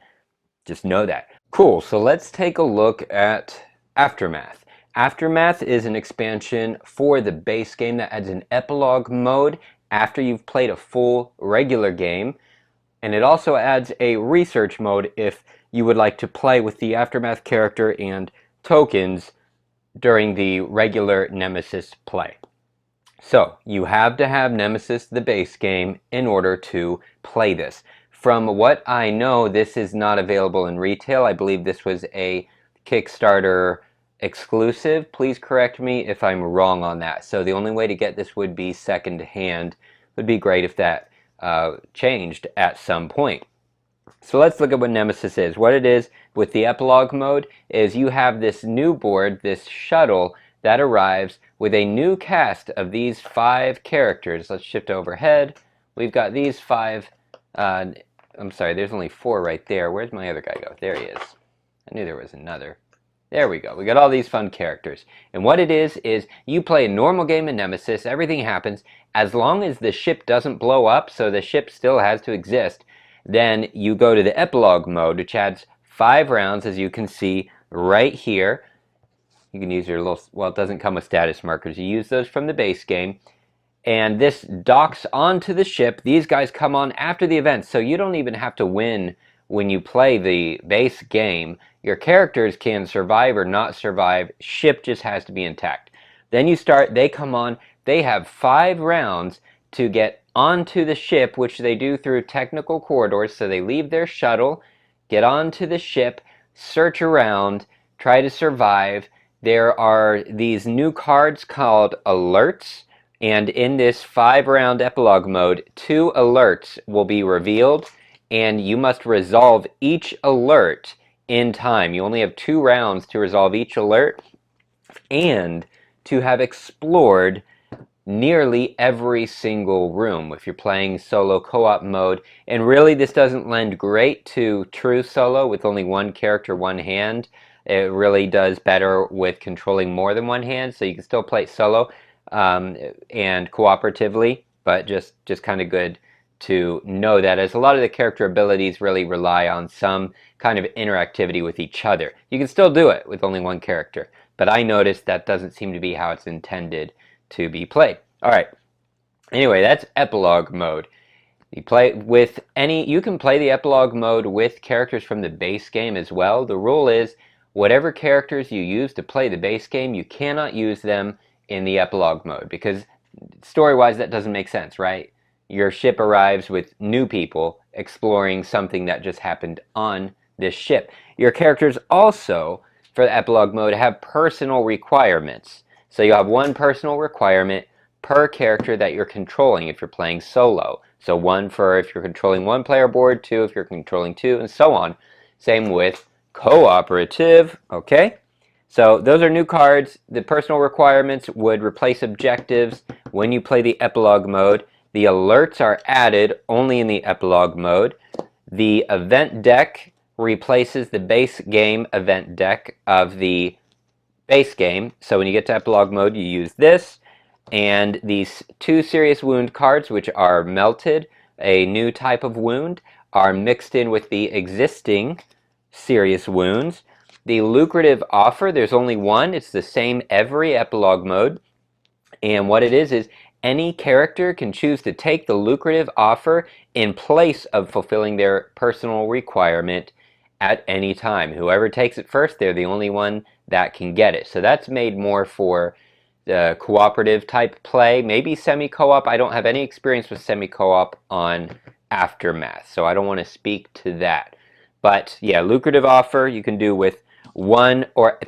Just know that. Cool, so let's take a look at Aftermath. Aftermath is an expansion for the base game that adds an epilogue mode after you've played a full regular game. And it also adds a research mode if you would like to play with the Aftermath character and tokens during the regular Nemesis play. So you have to have Nemesis, the base game, in order to play this. From what I know, this is not available in retail. I believe this was a Kickstarter exclusive. Please correct me if I'm wrong on that. So the only way to get this would be second hand. Would be great if that changed at some point. So let's look at what Nemesis is. What it is with the epilogue mode is you have this new board, this shuttle, that arrives with a new cast of these 5 characters. Let's shift overhead. We've got these 5. I'm sorry, there's only 4 right there. Where's my other guy go? There he is. I knew there was another. There we go. We got all these fun characters. And what it is you play a normal game of Nemesis. Everything happens. As long as the ship doesn't blow up, so the ship still has to exist, then you go to the epilogue mode, which adds 5 rounds, as you can see right here. You can use your little, well, it doesn't come with status markers. You use those from the base game. And this docks onto the ship. These guys come on after the event, so you don't even have to win when you play the base game. Your characters can survive or not survive. Ship just has to be intact. Then you start, they come on. They have 5 rounds to get onto the ship, which they do through technical corridors. So they leave their shuttle, get onto the ship, search around, try to survive. There are these new cards called alerts, and in this 5-round epilogue mode, 2 alerts will be revealed, and you must resolve each alert in time. You only have 2 rounds to resolve each alert and to have explored nearly every single room if you're playing solo co-op mode. And really, this doesn't lend great to true solo with only one character, one hand. It really does better with controlling more than one hand, so you can still play solo and cooperatively, but just kind of good to know that, as a lot of the character abilities really rely on some kind of interactivity with each other. You can still do it with only one character, but I noticed that doesn't seem to be how it's intended to be played. All right. Anyway, that's epilogue mode. You play with you can play the epilogue mode with characters from the base game as well. The rule is whatever characters you use to play the base game, you cannot use them in the epilogue mode, because story-wise that doesn't make sense, right? Your ship arrives with new people exploring something that just happened on this ship. Your characters also, for the epilogue mode, have personal requirements. So you have 1 personal requirement per character that you're controlling if you're playing solo. So 1 for if you're controlling 1 player board, 2 if you're controlling 2, and so on. Same with cooperative, okay? So those are new cards. The personal requirements would replace objectives when you play the epilogue mode. The alerts are added only in the epilogue mode. The event deck replaces the base game event deck of the base game. So when you get to epilogue mode, you use this. And these 2 serious wound cards, which are melted, a new type of wound, are mixed in with the existing serious wounds. The lucrative offer, there's only one. It's the same every epilogue mode. And what it is any character can choose to take the lucrative offer in place of fulfilling their personal requirement at any time. Whoever takes it first, they're the only one that can get it. So that's made more for the cooperative type play, maybe semi-co-op. I don't have any experience with semi-co-op on Aftermath, so I don't want to speak to that. But yeah, lucrative offer you can do with one, or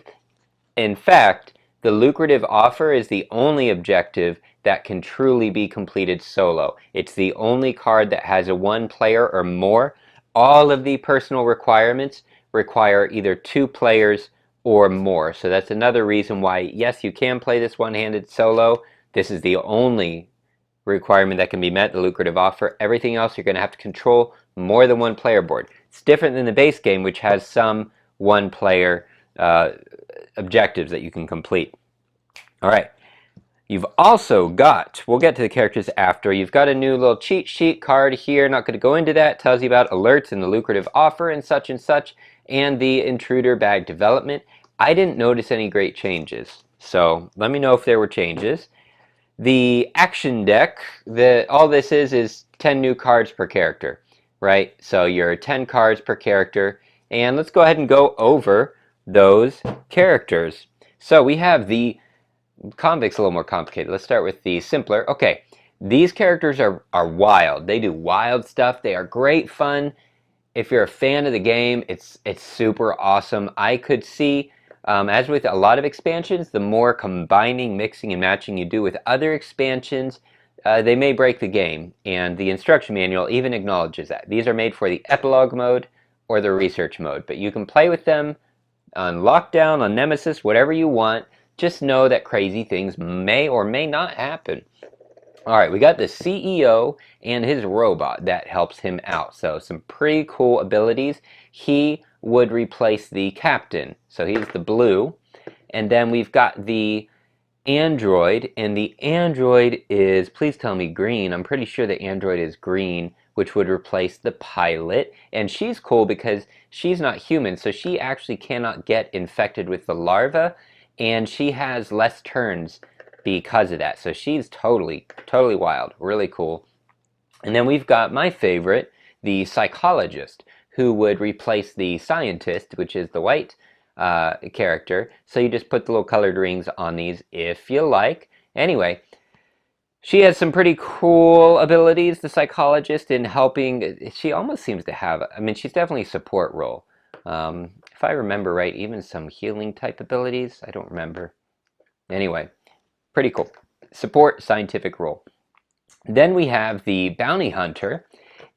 in fact, the lucrative offer is the only objective that can truly be completed solo. It's the only card that has a 1 player or more. All of the personal requirements require either 2 players or more. So that's another reason why, yes, you can play this one-handed solo. This is the only requirement that can be met, the lucrative offer. Everything else you're going to have to control more than 1 player board. It's different than the base game, which has some 1 player objectives that you can complete. All right. You've also got, we'll get to the characters after, you've got a new little cheat sheet card here. Not going to go into that. It tells you about alerts and the lucrative offer and such, and the intruder bag development. I didn't notice any great changes, so let me know if there were changes. The action deck, all this is 10 new cards per character, right? So you're 10 cards per character, and let's go ahead and go over those characters. So we have the Convict's a little more complicated. Let's start with the simpler. Okay, these characters are wild. They do wild stuff. They are great fun. If you're a fan of the game, it's super awesome. I could see, as with a lot of expansions, the more combining, mixing, and matching you do with other expansions, they may break the game. And the instruction manual even acknowledges that. These are made for the epilogue mode or the research mode, but you can play with them on Lockdown, on Nemesis, whatever you want. Just know that crazy things may or may not happen. All right, we got the CEO and his robot that helps him out. So some pretty cool abilities. He would replace the captain. So he's the blue. And then we've got the android. And the android is, please tell me green. I'm pretty sure the android is green, which would replace the pilot. And she's cool because she's not human. So she actually cannot get infected with the larva. And she has less turns because of that. So she's totally wild. Really cool. And then we've got my favorite, the psychologist, who would replace the scientist, which is the white character. So you just put the little colored rings on these if you like. Anyway, she has some pretty cool abilities, the psychologist, in helping. She almost seems to have, I mean, she's definitely a support role. If I remember right, even some healing type abilities. I don't remember. Anyway, pretty cool. Support scientific role. Then we have the bounty hunter,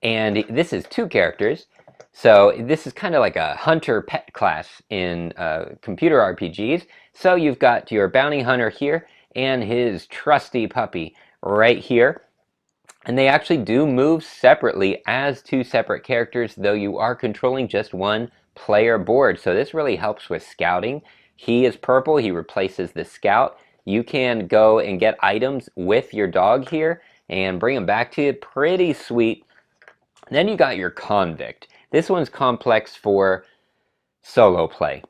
and this is 2 characters. So this is kind of like a hunter pet class in computer RPGs. So you've got your bounty hunter here and his trusty puppy right here. And they actually do move separately as 2 separate characters, though you are controlling just 1 player board. So this really helps with scouting. He is purple. He replaces the scout. You can go and get items with your dog here and bring them back to you. Pretty sweet. Then you got your convict. This one's complex for solo play.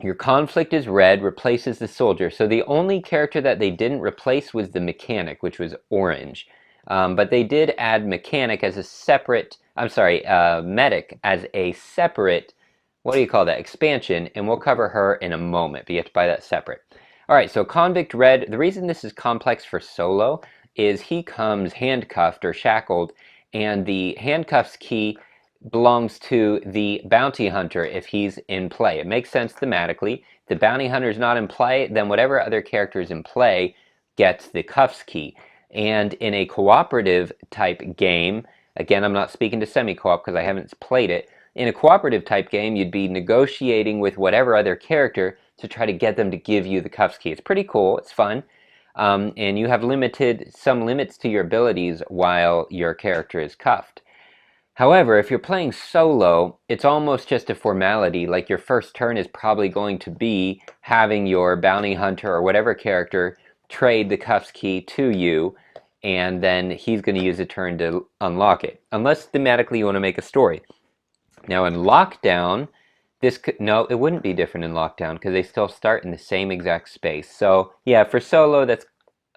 Your conflict is red, replaces the soldier. So the only character that they didn't replace was the mechanic, which was orange. But they did add mechanic as a separate, medic as a separate, what do you call that, expansion, and we'll cover her in a moment, but you have to buy that separate. All right, so convict red, the reason this is complex for solo is he comes handcuffed or shackled, and the handcuffs key belongs to the bounty hunter if he's in play. It makes sense thematically. If the bounty hunter is not in play, then whatever other character is in play gets the cuffs key. And in a cooperative type game, again, I'm not speaking to semi-co-op because I haven't played it. In a cooperative type game, you'd be negotiating with whatever other character to try to get them to give you the cuffs key. It's pretty cool. It's fun. And you have some limits to your abilities while your character is cuffed. However, if you're playing solo, it's almost just a formality. Like your first turn is probably going to be having your bounty hunter or whatever character trade the cuffs key to you, and then he's going to use a turn to unlock it. Unless thematically you want to make a story. Now in Lockdown, no, it wouldn't be different in Lockdown because they still start in the same exact space. So yeah, for solo,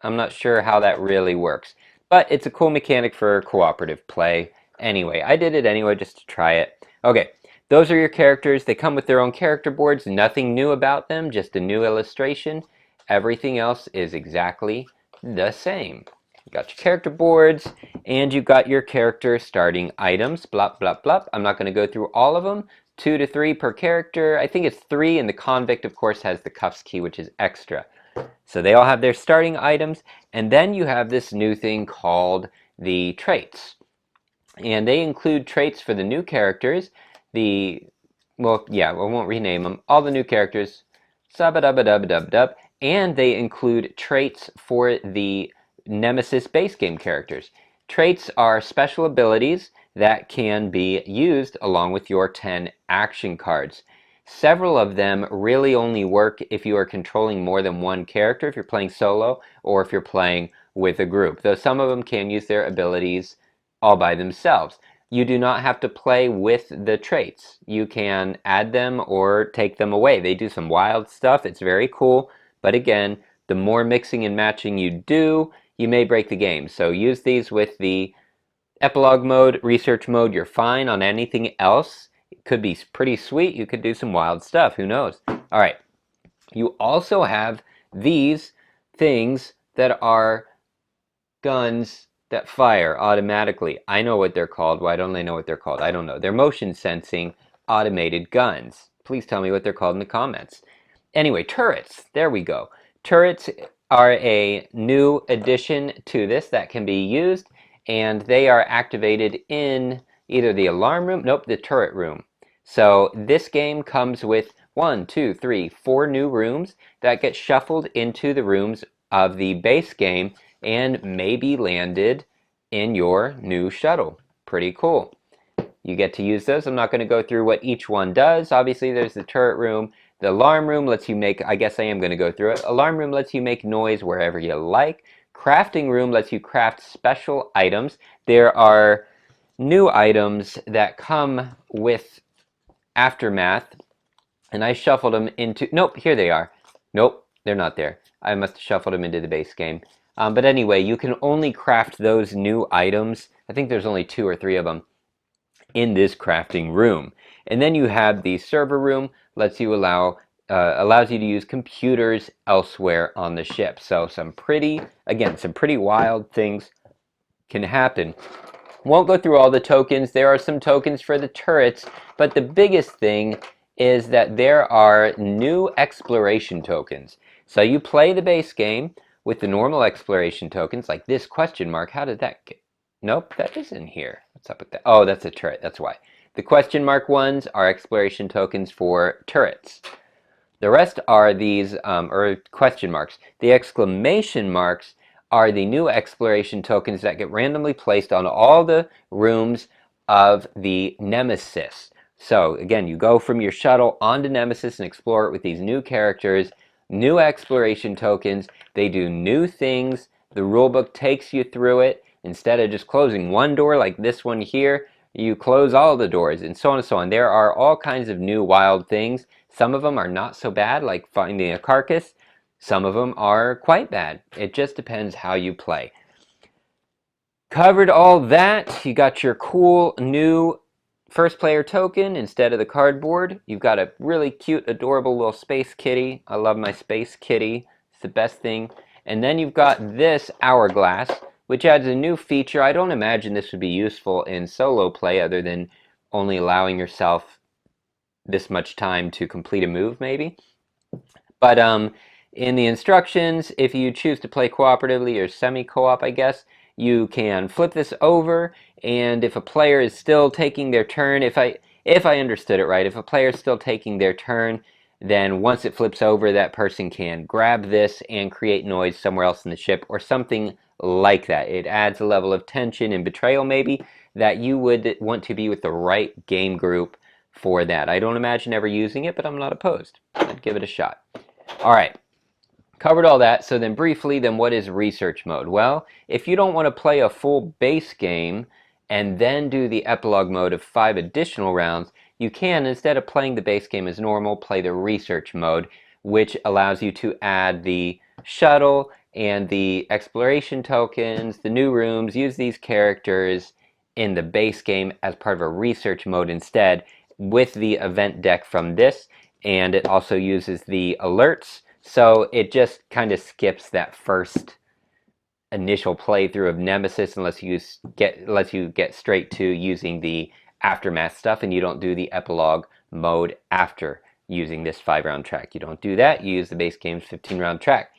I'm not sure how that really works. But it's a cool mechanic for cooperative play. Anyway, I did it anyway just to try it. Okay, those are your characters. They come with their own character boards. Nothing new about them, just a new illustration. Everything else is exactly the same. You got your character boards, and you've got your character starting items. Blah, blah, blah. I'm not going to go through all of them. 2 to 3 per character. I think it's 3, and the convict, of course, has the cuffs key, which is extra. So they all have their starting items, and then you have this new thing called the traits. And they include traits for the new characters. Well, yeah, we won't rename them. All the new characters. Sub-a-dub-a-dub-a-dub-dub. And they include traits for the Nemesis base game characters. Traits are special abilities that can be used along with your 10 action cards. Several of them really only work if you are controlling more than one character, if you're playing solo, or if you're playing with a group. Though some of them can use their abilities all by themselves. You do not have to play with the traits. You can add them or take them away. They do some wild stuff. It's very cool. But again, the more mixing and matching you do, you may break the game. So use these with the epilogue mode, research mode. You're fine. On anything else, it could be pretty sweet. You could do some wild stuff. Who knows? All right. You also have these things that are guns that fire automatically. I know what they're called. Why don't I know what they're called? I don't know. They're motion sensing automated guns. Please tell me what they're called in the comments. Anyway, turrets. There we go. Turrets are a new addition to this that can be used, and they are activated in either the alarm room, nope, the turret room. So this game comes with 1, 2, 3, 4 new rooms that get shuffled into the rooms of the base game and may be landed in your new shuttle. Pretty cool. You get to use those. I'm not going to go through what each one does. Obviously, there's the turret room. The alarm room lets you make, I guess I am going to go through it. Alarm room lets you make noise wherever you like. Crafting room lets you craft special items. There are new items that come with Aftermath, and I shuffled them into, nope, here they are. Nope, they're not there. I must have shuffled them into the base game. But anyway, you can only craft those new items. I think there's only 2 or 3 of them in this crafting room. And then you have the server room, allows you to use computers elsewhere on the ship. So some pretty wild things can happen. Won't go through all the tokens. There are some tokens for the turrets, but the biggest thing is that there are new exploration tokens. So you play the base game with the normal exploration tokens, like this question mark. How did that get? Nope, that isn't here. What's up with that? Oh, that's a turret. That's why. The question mark ones are exploration tokens for turrets. The rest are these, or question marks. The exclamation marks are the new exploration tokens that get randomly placed on all the rooms of the Nemesis. So again, you go from your shuttle onto Nemesis and explore it with these new characters, new exploration tokens. They do new things. The rulebook takes you through it. Instead of just closing one door like this one here, you close all the doors, and so on and so on. There are all kinds of new wild things. Some of them are not so bad, like finding a carcass. Some of them are quite bad. It just depends how you play. Covered all that. You got your cool new first player token instead of the cardboard. You've got a really cute, adorable little space kitty. I love my space kitty. It's the best thing. And then you've got this hourglass, which adds a new feature. I don't imagine this would be useful in solo play other than only allowing yourself this much time to complete a move, maybe. But in the instructions, if you choose to play cooperatively or semi-co-op, I guess, you can flip this over, and if a player is still taking their turn, if I understood it right, if a player is still taking their turn, then once it flips over, that person can grab this and create noise somewhere else in the ship or something like that. It adds a level of tension and betrayal, maybe, that you would want to be with the right game group for that. I don't imagine ever using it, but I'm not opposed. I'd give it a shot. All right. Covered all that, so then briefly, then what is research mode? Well, if you don't want to play a full base game and then do the epilogue mode of 5 additional rounds, you can, instead of playing the base game as normal, play the research mode, which allows you to add the shuttle and the exploration tokens, the new rooms, use these characters in the base game as part of a research mode instead with the event deck from this, and it also uses the alerts. So it just kind of skips that first initial playthrough of Nemesis unless you get straight to using the aftermath stuff, and you don't do the epilogue mode after using this 5-round track. You don't do that. You use the base game's 15-round track.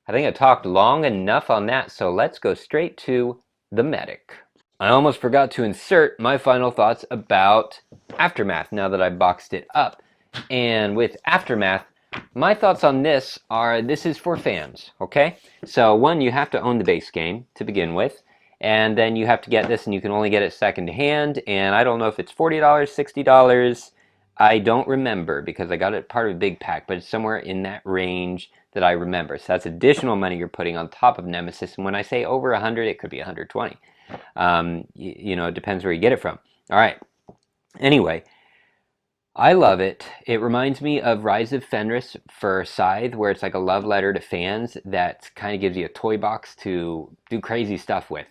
I think I talked long enough on that, so let's go straight to the medic. I almost forgot to insert my final thoughts about Aftermath now that I boxed it up. And with Aftermath, my thoughts on this are this is for fans, okay? So one, you have to own the base game to begin with, and then you have to get this, and you can only get it second hand, and I don't know if it's $40, $60, I don't remember because I got it part of a big pack, but it's somewhere in that range that I remember. So that's additional money you're putting on top of Nemesis, and when I say over 100, it could be 120. You know, it depends where you get it from. All right. Anyway, I love it. It reminds me of Rise of Fenris for Scythe, where it's like a love letter to fans that kind of gives you a toy box to do crazy stuff with.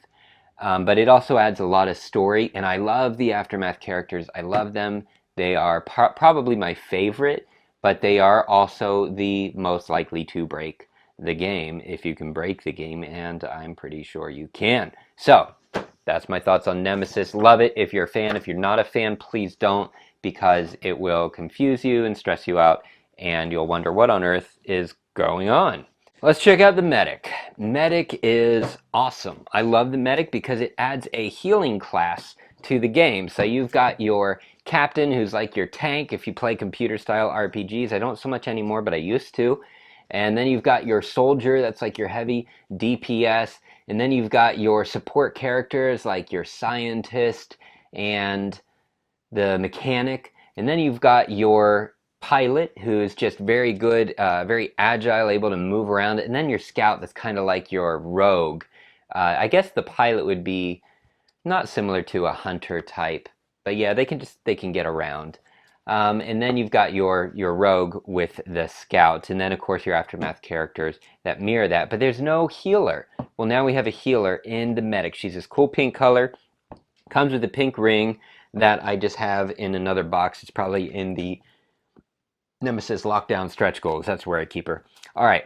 But it also adds a lot of story, and I love the Aftermath characters. I love them. They are probably my favorite, but they are also the most likely to break the game if you can break the game, and I'm pretty sure you can. So, that's my thoughts on Nemesis. Love it if you're a fan. If you're not a fan, please don't, because it will confuse you and stress you out, and you'll wonder what on earth is going on. Let's check out the medic. Medic is awesome. I love the medic because it adds a healing class to the game. So you've got your captain, who's like your tank if you play computer style RPGs. I don't so much anymore, but I used to. And then you've got your soldier, that's like your heavy DPS. And then you've got your support characters like your scientist and the mechanic. And then you've got your pilot, who's just very good, very agile, able to move around. And then your scout, that's kind of like your rogue. I guess the pilot would be not similar to a hunter type, but yeah, they can get around. And then you've got your rogue with the scout, and then of course your aftermath characters that mirror that. But there's no healer. Well, now we have a healer in the medic. She's this cool pink color, comes with a pink ring that I just have in another box. It's probably in the Nemesis Lockdown Stretch Goals. That's where I keep her. All right.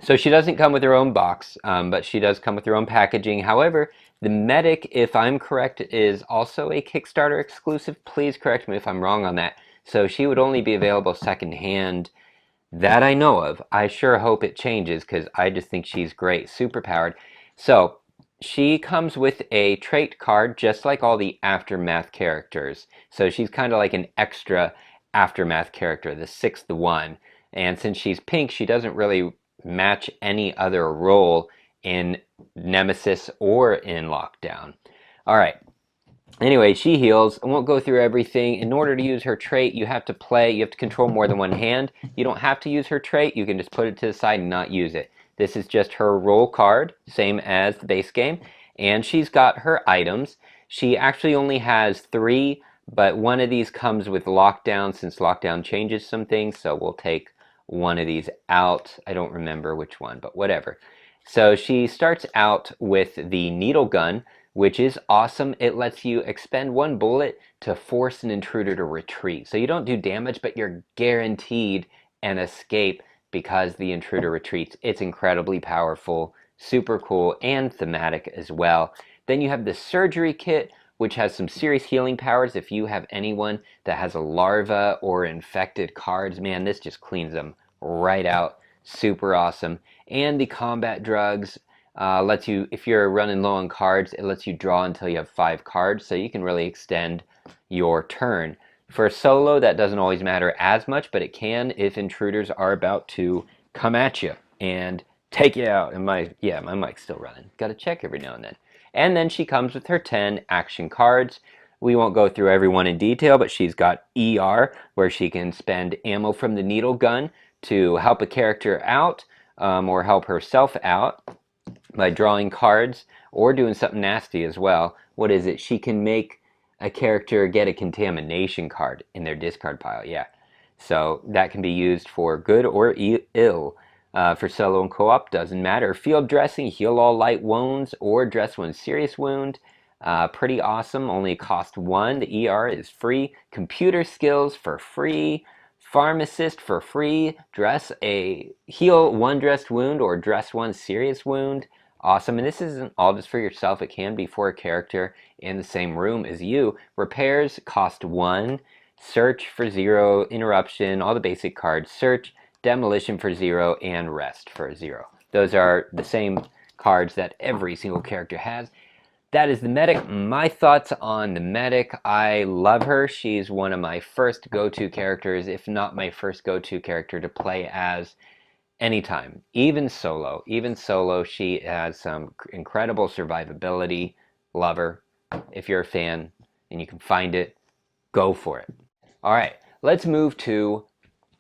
So she doesn't come with her own box, but she does come with her own packaging. However, the medic, if I'm correct, is also a Kickstarter exclusive. Please correct me if I'm wrong on that. So she would only be available secondhand that I know of. I sure hope it changes because I just think she's great, super powered. So she comes with a trait card just like all the Aftermath characters. So she's kind of like an extra Aftermath character, the 6th one. And since she's pink, she doesn't really match any other role in Nemesis or in Lockdown. All right. Anyway, she heals. I won't go through everything. In order to use her trait, you have to control more than one hand. You don't have to use her trait. You can just put it to the side and not use it. This is just her role card, same as the base game. And she's got her items. She actually only has 3, but one of these comes with Lockdown since Lockdown changes some things. So we'll take one of these out. I don't remember which one, but whatever. So she starts out with the needle gun, which is awesome. It lets you expend 1 bullet to force an intruder to retreat. So you don't do damage, but you're guaranteed an escape because the intruder retreats. It's incredibly powerful, super cool, and thematic as well. Then you have the surgery kit, which has some serious healing powers. If you have anyone that has a larva or infected cards, man, this just cleans them right out. Super awesome. And the combat drugs lets you, if you're running low on cards, it lets you draw until you have 5 cards, so you can really extend your turn. For solo, that doesn't always matter as much, but it can if intruders are about to come at you and take you out. And my mic's still running. Got to check every now and then. And then she comes with her 10 action cards. We won't go through every one in detail, but she's got ER, where she can spend ammo from the needle gun to help a character out. or help herself out by drawing cards or doing something nasty as well. What is it? She can make a character get a contamination card in their discard pile. Yeah. So that can be used for good or ill. For solo and co-op, doesn't matter. Field dressing, heal all light wounds or dress one serious wound. Pretty awesome, only cost 1. The ER is free. Computer skills for free. Pharmacist for free. Heal one dressed wound or dress one serious wound. Awesome, and this isn't all just for yourself. It can be for a character in the same room as you. Repairs cost 1. Search for 0. Interruption, all the basic cards. Search, demolition for 0, and rest for 0. Those are the same cards that every single character has. That is the medic. My thoughts on the medic. I love her. She's one of my first go-to characters, if not my first go-to character to play as anytime. Even solo. She has some incredible survivability. Love her. If you're a fan and you can find it, go for it. All right, let's move to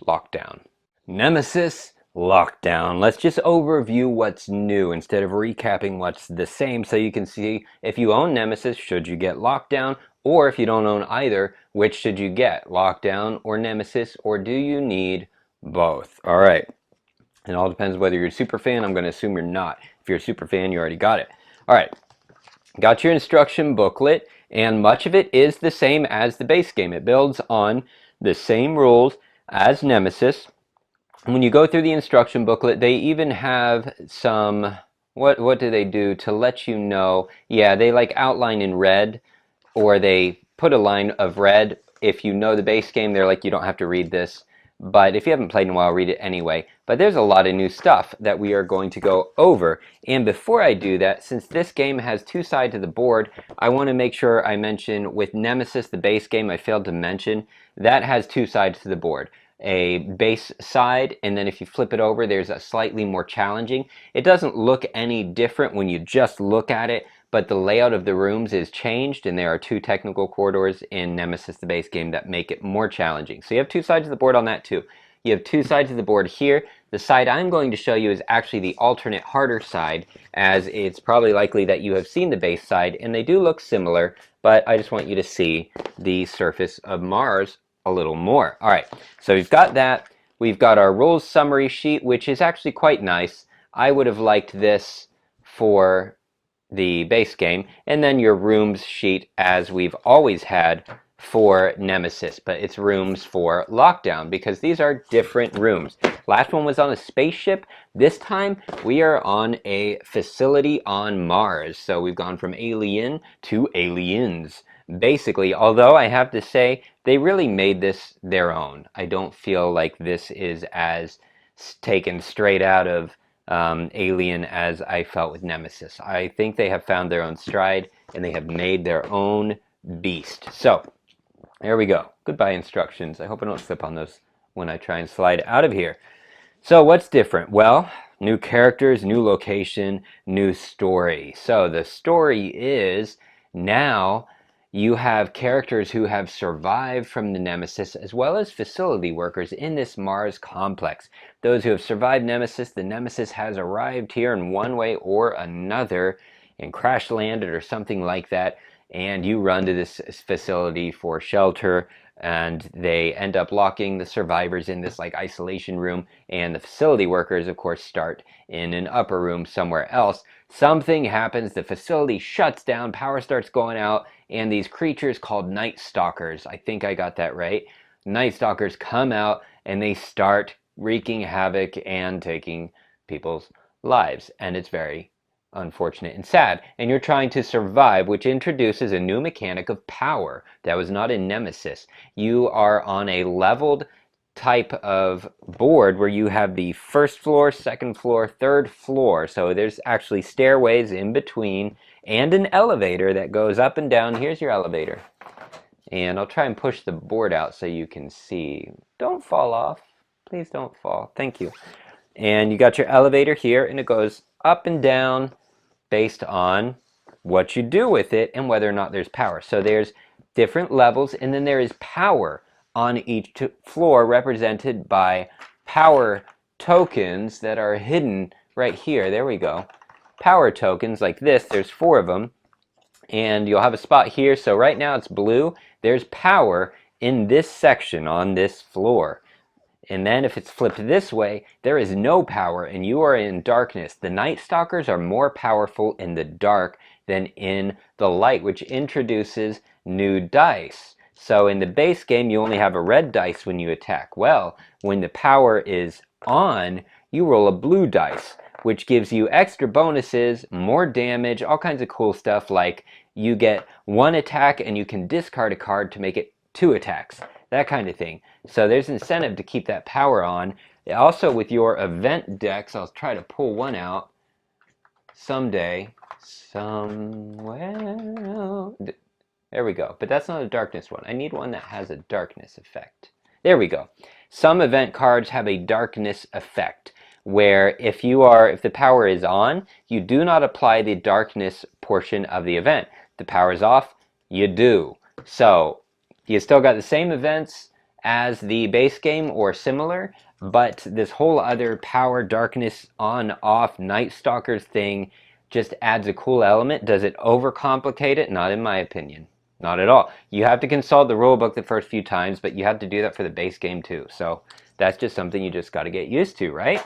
Lockdown. Nemesis Lockdown. Let's just overview what's new instead of recapping what's the same, so you can see if you own Nemesis, should you get Lockdown, or if you don't own either, which should you get, Lockdown or Nemesis, or do you need both? All right, it all depends whether you're a super fan. I'm going to assume you're not. If you're a super fan, you already got it. All right, got your instruction booklet, and much of it is the same as the base game. It builds on the same rules as Nemesis. When you go through the instruction booklet, they even have some, what do they do to let you know? Yeah, they like outline in red, or they put a line of red. If you know the base game, they're like, you don't have to read this. But if you haven't played in a while, read it anyway. But there's a lot of new stuff that we are going to go over. And before I do that, since this game has 2 sides of the board, I want to make sure I mention with Nemesis, the base game, I failed to mention, that has 2 sides to the board. A base side, and then if you flip it over, there's a slightly more challenging. It doesn't look any different when you just look at it, but the layout of the rooms is changed, and there are 2 technical corridors in Nemesis, the base game, that make it more challenging. So you have 2 sides of the board on that too. You have 2 sides of the board here. The side I'm going to show you is actually the alternate harder side, as it's probably likely that you have seen the base side, and they do look similar, but I just want you to see the surface of Mars a little more. All right, so we've got that. We've got our rules summary sheet, which is actually quite nice. I would have liked this for the base game, and then your rooms sheet as we've always had for Nemesis, but it's rooms for Lockdown because these are different rooms. Last one was on a spaceship. This time we are on a facility on Mars. So we've gone from alien to aliens, basically. Although I have to say, they really made this their own. I don't feel like this is as taken straight out of Alien as I felt with Nemesis. I think they have found their own stride and they have made their own beast. So there we go. Goodbye instructions. I hope I don't slip on those when I try and slide out of here. So what's different? Well, new characters, new location, new story. So the story is now you have characters who have survived from the Nemesis as well as facility workers in this Mars complex. Those who have survived Nemesis, the Nemesis has arrived here in one way or another and crash landed or something like that, and you run to this facility for shelter, and they end up locking the survivors in this like isolation room, and the facility workers of course start in an upper room somewhere else. Something happens, the facility shuts down, power starts going out, and these creatures called Night Stalkers, I think I got that right, Night Stalkers come out and they start wreaking havoc and taking people's lives, and it's very unfortunate and sad. And you're trying to survive, which introduces a new mechanic of power that was not in Nemesis. You are on a leveled type of board where you have the first floor, second floor, third floor. So there's actually stairways in between and an elevator that goes up and down. Here's your elevator. And I'll try and push the board out so you can see. Don't fall off. Please don't fall. Thank you. And you got your elevator here, and it goes up and down based on what you do with it and whether or not there's power. So there's different levels, and then there is power on each floor represented by power tokens that are hidden right here. There we go. Power tokens like this. There's 4 of them. And you'll have a spot here. So right now it's blue. There's power in this section on this floor. And then if it's flipped this way, there is no power and you are in darkness. The Night Stalkers are more powerful in the dark than in the light, which introduces new dice. So in the base game, you only have a red dice when you attack. Well, when the power is on, you roll a blue dice, which gives you extra bonuses, more damage, all kinds of cool stuff, like you get 1 attack and you can discard a card to make it 2 attacks. That kind of thing. So there's incentive to keep that power on. Also with your event decks, I'll try to pull one out someday. Somewhere. There we go. But that's not a darkness one. I need one that has a darkness effect. There we go. Some event cards have a darkness effect, where if the power is on, you do not apply the darkness portion of the event. If the power is off, you do. So you still got the same events as the base game or similar, but this whole other power, darkness, on, off, Night Stalkers thing just adds a cool element. Does it overcomplicate it? Not in my opinion. Not at all. You have to consult the rulebook the first few times, but you have to do that for the base game too. So that's just something you just got to get used to, right?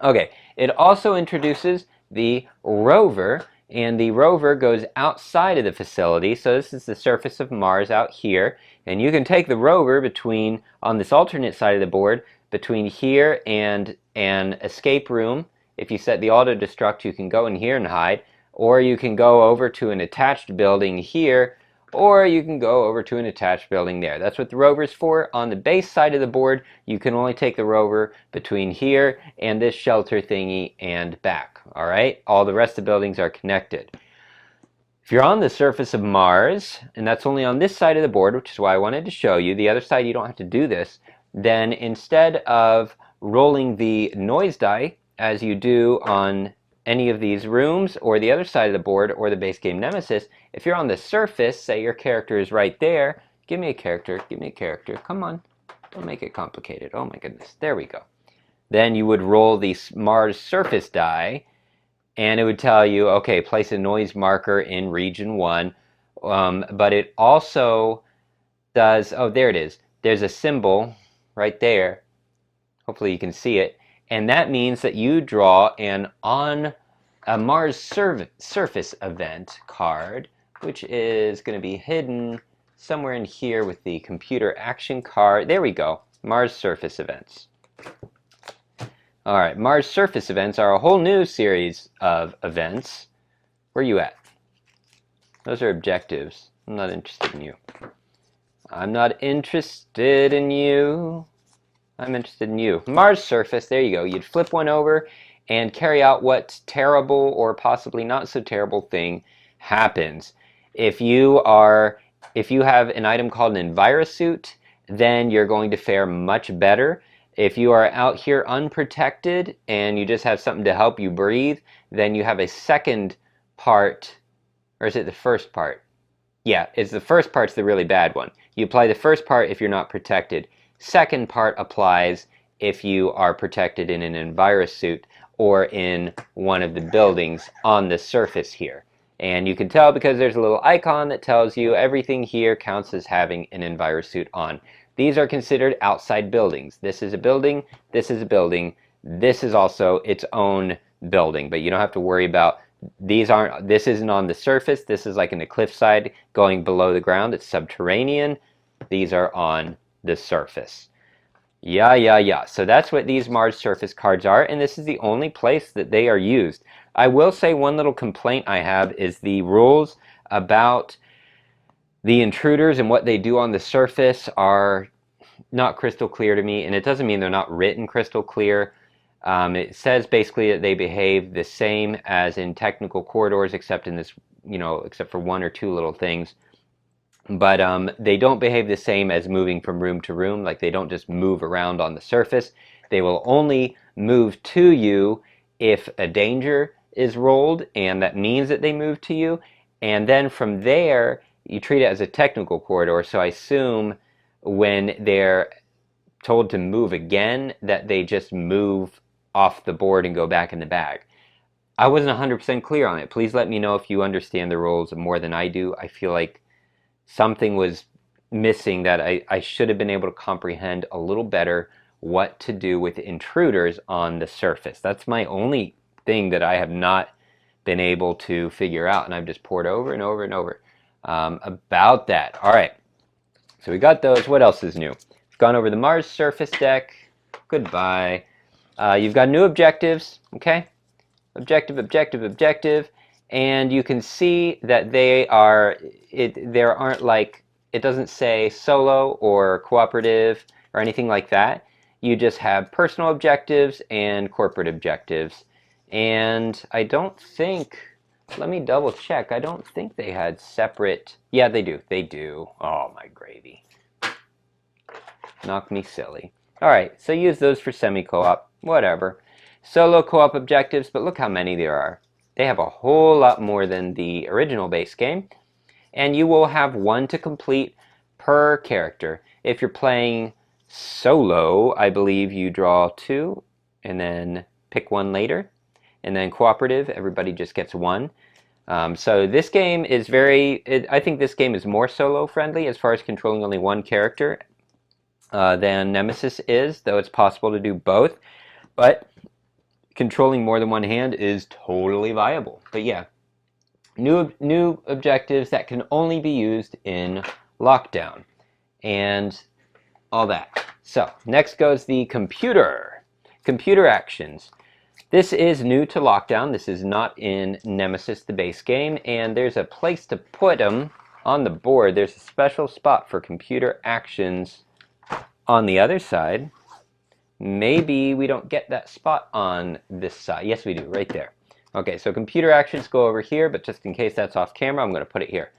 Okay, it also introduces the rover, and the rover goes outside of the facility. So this is the surface of Mars out here, and you can take the rover between, on this alternate side of the board, between here and an escape room. If you set the auto destruct, you can go in here and hide, or you can go over to an attached building here, or you can go over to an attached building there. That's what the rover's for. On the base side of the board, you can only take the rover between here and this shelter thingy and back. All right? All the rest of the buildings are connected. If you're on the surface of Mars, and that's only on this side of the board, which is why I wanted to show you, the other side you don't have to do this, then instead of rolling the noise die, as you do on any of these rooms or the other side of the board or the base game Nemesis, if you're on the surface, say your character is right there, give me a character, come on, don't make it complicated, oh my goodness, there we go. Then you would roll the Mars surface die, and it would tell you, okay, place a noise marker in region 1, but it also does, oh there it is, there's a symbol right there, hopefully you can see it, and that means that you draw an on a Mars surface event card, which is going to be hidden somewhere in here with the computer action card. There we go, Mars surface events. All right, Mars surface events are a whole new series of events. Where are you at? Those are objectives. I'm not interested in you. I'm not interested in you. I'm interested in you. Mars surface, there you go. You'd flip one over and carry out what terrible or possibly not so terrible thing happens. If you have an item called an EnviroSuit, then you're going to fare much better. If you are out here unprotected and you just have something to help you breathe, then you have a second part, or is it the first part? Yeah, it's the first part's the really bad one. You apply the first part if you're not protected. Second part applies if you are protected in an EnviroSuit or in one of the buildings on the surface here. And you can tell because there's a little icon that tells you everything here counts as having an EnviroSuit on. These are considered outside buildings. This is a building, this is a building, this is also its own building, but you don't have to worry about this isn't on the surface, this is like in the cliffside going below the ground, it's subterranean. These are on the surface. Yeah. So that's what these Mars surface cards are, and this is the only place that they are used. I will say one little complaint I have is the rules about the intruders and what they do on the surface are not crystal clear to me, and it doesn't mean they're not written crystal clear. It says basically that they behave the same as in technical corridors, except in this, except for 1 or 2 little things. But they don't behave the same as moving from room to room. Like they don't just move around on the surface. They will only move to you if a danger is rolled, and that means that they move to you. And then from there, you treat it as a technical corridor. So I assume when they're told to move again, that they just move off the board and go back in the bag. I wasn't 100% clear on it. Please let me know if you understand the rules more than I do. I feel like something was missing that I should have been able to comprehend a little better what to do with intruders on the surface. That's my only thing that I have not been able to figure out, and I've just poured over and over and over about that. All right, so we got those. What else is new? We've gone over the Mars surface deck. Goodbye. You've got new objectives, okay? Objective, objective, objective, and you can see that they are, there aren't like, it doesn't say solo or cooperative or anything like that. You just have personal objectives and corporate objectives. And I don't think, let me double check, I don't think they had separate, yeah they do. Oh my gravy. Knock me silly. Alright, so use those for semi-co-op, whatever. Solo co-op objectives, but look how many there are. They have a whole lot more than the original base game, and you will have one to complete per character. If you're playing solo, I believe you draw two and then pick one later, and then cooperative, everybody just gets one. So this game is I think this game is more solo friendly as far as controlling only one character than Nemesis is, though it's possible to do both. But controlling more than one hand is totally viable. But yeah, new objectives that can only be used in Lockdown and all that. So next goes the computer actions. This is new to Lockdown. This is not in Nemesis, the base game, and there's a place to put them on the board. There's a special spot for computer actions on the other side. Maybe we don't get that spot on this side. Yes, we do, right there. Okay, so computer actions go over here, but just in case that's off camera, I'm going to put it here.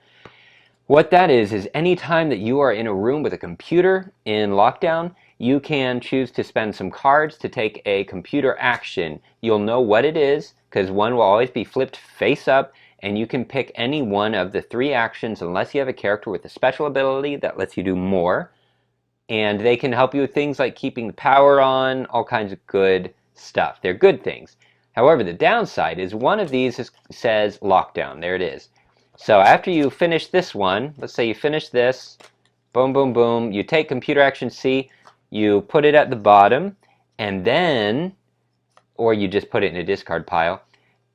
What that is any time that you are in a room with a computer in Lockdown, you can choose to spend some cards to take a computer action. You'll know what it is, because one will always be flipped face up, and you can pick any one of the three actions unless you have a character with a special ability that lets you do more. And they can help you with things like keeping the power on, all kinds of good stuff. They're good things. However, the downside is one of these says Lockdown. There it is. So after you finish this one, let's say you finish this, boom, boom, boom, you take computer action C, you put it at the bottom, and then, or you just put it in a discard pile,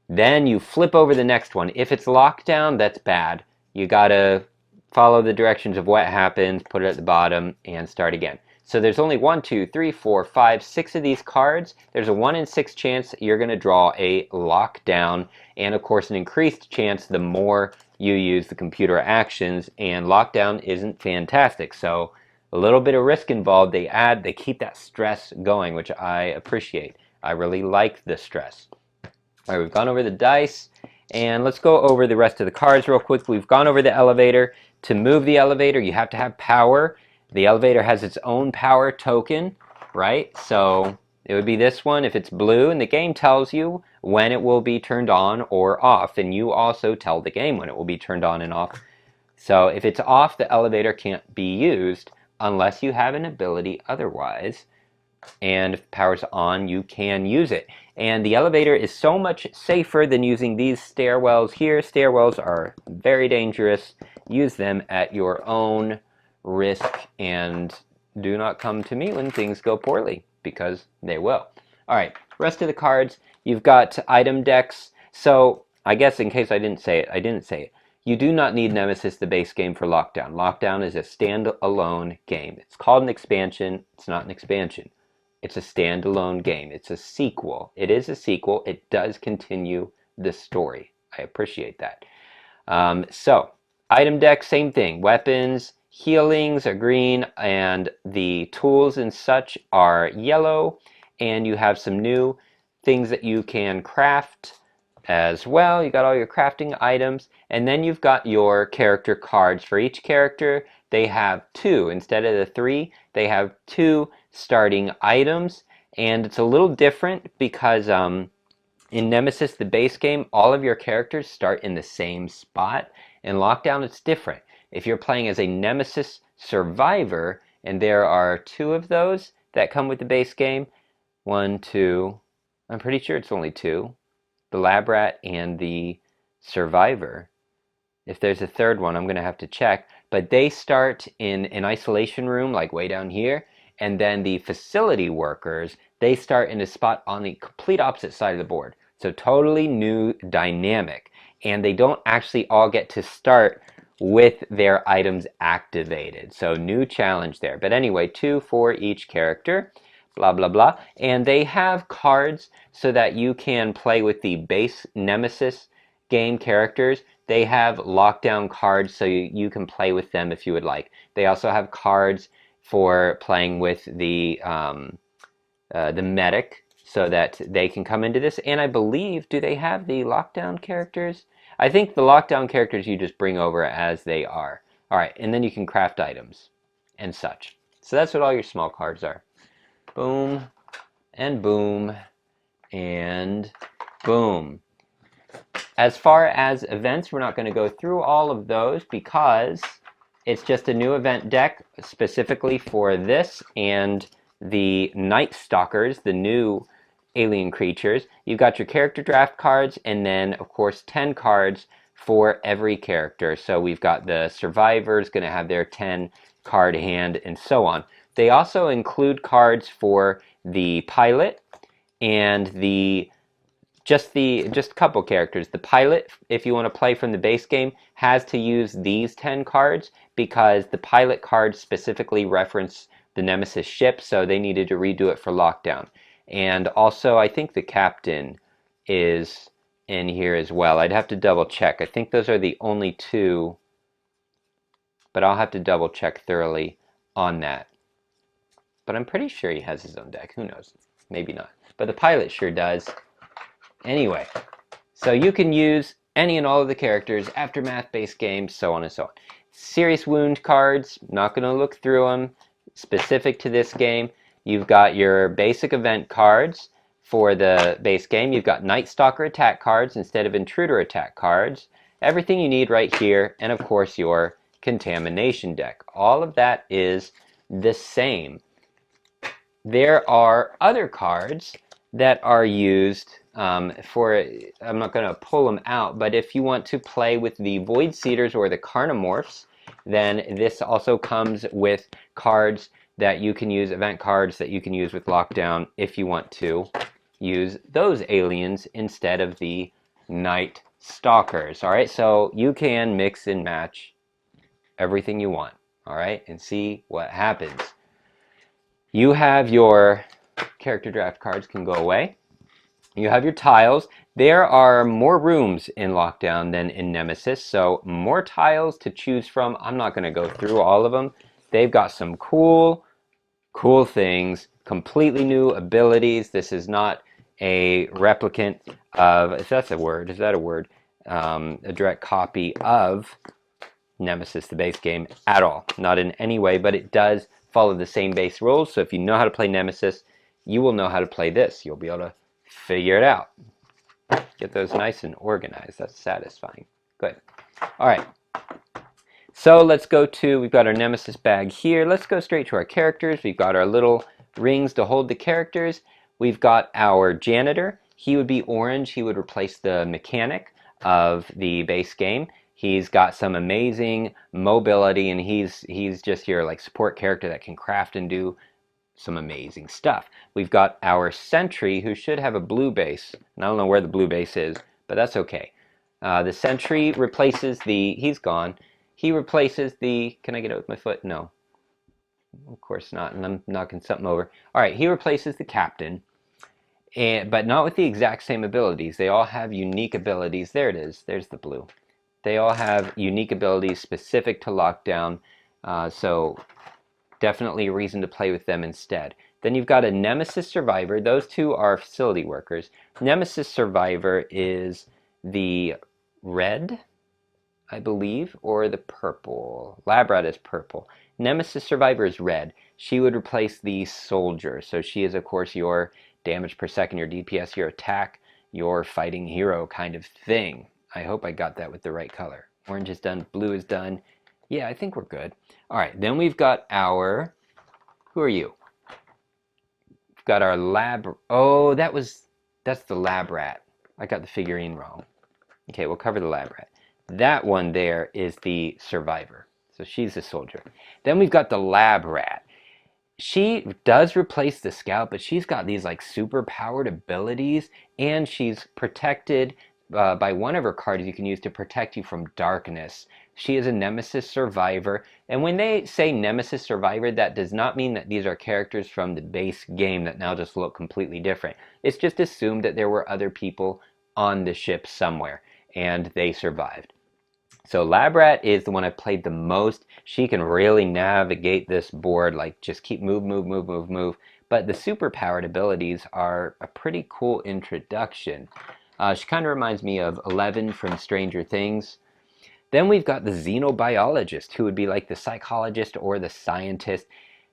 then you flip over the next one. If it's Lockdown, that's bad. You gotta follow the directions of what happens, put it at the bottom, and start again. So there's only 1, 2, 3, 4, 5, 6 of these cards. There's a 1 in 6 chance that you're going to draw a Lockdown, and of course an increased chance the more you use the computer actions, and Lockdown isn't fantastic. So a little bit of risk involved. They keep that stress going, which I appreciate. I really like the stress. All right, we've gone over the dice, and let's go over the rest of the cards real quick. We've gone over the elevator. To move the elevator, you have to have power. The elevator has its own power token, right? So it would be this one if it's blue, and the game tells you when it will be turned on or off, and you also tell the game when it will be turned on and off. So if it's off, the elevator can't be used unless you have an ability otherwise. And if power's on, you can use it. And the elevator is so much safer than using these stairwells here. Stairwells are very dangerous. Use them at your own risk, and do not come to me when things go poorly, because they will. All right, rest of the cards, you've got item decks. So I guess in case I didn't say it. You do not need Nemesis, the base game, for Lockdown. Lockdown is a standalone game. It's called an expansion. It's not an expansion. It's a standalone game. It's a sequel. It is a sequel. It does continue the story. I appreciate that. So, item deck, same thing. Weapons, healings are green, and the tools and such are yellow. And you have some new things that you can craft as well. You got all your crafting items. And then you've got your character cards. For each character, they have 2. Instead of the 3, they have 2 starting items. And it's a little different because in Nemesis, the base game, all of your characters start in the same spot. In Lockdown, it's different. If you're playing as a Nemesis survivor, and there are 2 of those, that come with the base game. 1, 2, I'm pretty sure it's only 2. The Lab Rat and the Survivor. If there's a third one, I'm going to have to check. But they start in an isolation room, like way down here. And then the facility workers, they start in a spot on the complete opposite side of the board. So totally new dynamic. And they don't actually all get to start with their items activated. So new challenge there. But anyway, 2 for each character. Blah, blah, blah. And they have cards so that you can play with the base Nemesis game characters. They have lockdown cards so you can play with them if you would like. They also have cards for playing with the medic so that they can come into this. And I believe, do they have the lockdown characters? I think the lockdown characters you just bring over as they are. All right, and then you can craft items and such. So that's what all your small cards are. Boom, and boom, and boom. As far as events, we're not going to go through all of those because it's just a new event deck specifically for this and the Night Stalkers, the new alien creatures. You've got your character draft cards and then, of course, 10 cards for every character. So we've got the Survivors going to have their 10 card hand and so on. They also include cards for the Pilot and just a couple characters. The Pilot, if you want to play from the base game, has to use these 10 cards because the Pilot cards specifically reference the Nemesis ship, so they needed to redo it for Lockdown. And also, I think the Captain is in here as well. I'd have to double check. I think those are the only 2, but I'll have to double check thoroughly on that. But I'm pretty sure he has his own deck. Who knows? Maybe not. But the Pilot sure does. Anyway, so you can use any and all of the characters, Aftermath base games, so on and so on. Serious Wound cards, not going to look through them, specific to this game. You've got your basic event cards for the base game. You've got Night Stalker attack cards instead of Intruder attack cards. Everything you need right here, and of course your Contamination deck. All of that is the same. There are other cards that are used I'm not going to pull them out, but if you want to play with the Voidseeders or the Carnomorphs, then this also comes with cards that you can use, event cards that you can use with Lockdown if you want to use those aliens instead of the Night Stalkers. All right, so you can mix and match everything you want, all right, and see what happens. You have your character draft cards can go away. You have your tiles. There are more rooms in Lockdown than in Nemesis, so more tiles to choose from. I'm not going to go through all of them. They've got some cool things, completely new abilities. This is not a replicant of, if that's a word, is that a word? A direct copy of Nemesis, the base game, at all. Not in any way, but it does follow the same base rules, so if you know how to play Nemesis, you will know how to play this. You'll be able to figure it out. Get those nice and organized. That's satisfying. Good. All right. So let's go to, we've got our Nemesis bag here. Let's go straight to our characters. We've got our little rings to hold the characters. We've got our janitor. He would be orange. He would replace the mechanic of the base game. He's got some amazing mobility, and he's just your like support character that can craft and do some amazing stuff. We've got our sentry who should have a blue base. And I don't know where the blue base is, but that's okay. The sentry replaces the, he's gone. He replaces the, can I get it with my foot? No. Of course not, and I'm knocking something over. All right, he replaces the captain, but not with the exact same abilities. They all have unique abilities. There it is. There's the blue. They all have unique abilities specific to Lockdown, so definitely a reason to play with them instead. Then you've got a Nemesis Survivor. Those two are facility workers. Nemesis Survivor is the red, I believe, or the purple. Lab Rat is purple. Nemesis Survivor is red. She would replace the soldier. So she is, of course, your damage per second, your DPS, your attack, your fighting hero kind of thing. I hope I got that with the right color. Orange is done. Blue is done. Yeah, I think we're good. All right, then we've got our, who are you? got our lab. Oh, that's the lab rat. I got the figurine wrong. Okay, we'll cover the lab rat. That one there is the survivor. So she's a soldier. Then we've got the lab rat. She does replace the scout, but she's got these like super powered abilities, and she's protected by one of her cards you can use to protect you from darkness. She is a Nemesis survivor, and when they say Nemesis survivor, that does not mean that these are characters from the base game that now just look completely different. It's just assumed that there were other people on the ship somewhere, and they survived. So Labrat is the one I've played the most. She can really navigate this board, like just keep move, move, move, move, move. But the super powered abilities are a pretty cool introduction. She kind of reminds me of 11 from Stranger Things. Then we've got the xenobiologist, who would be like the psychologist or the scientist.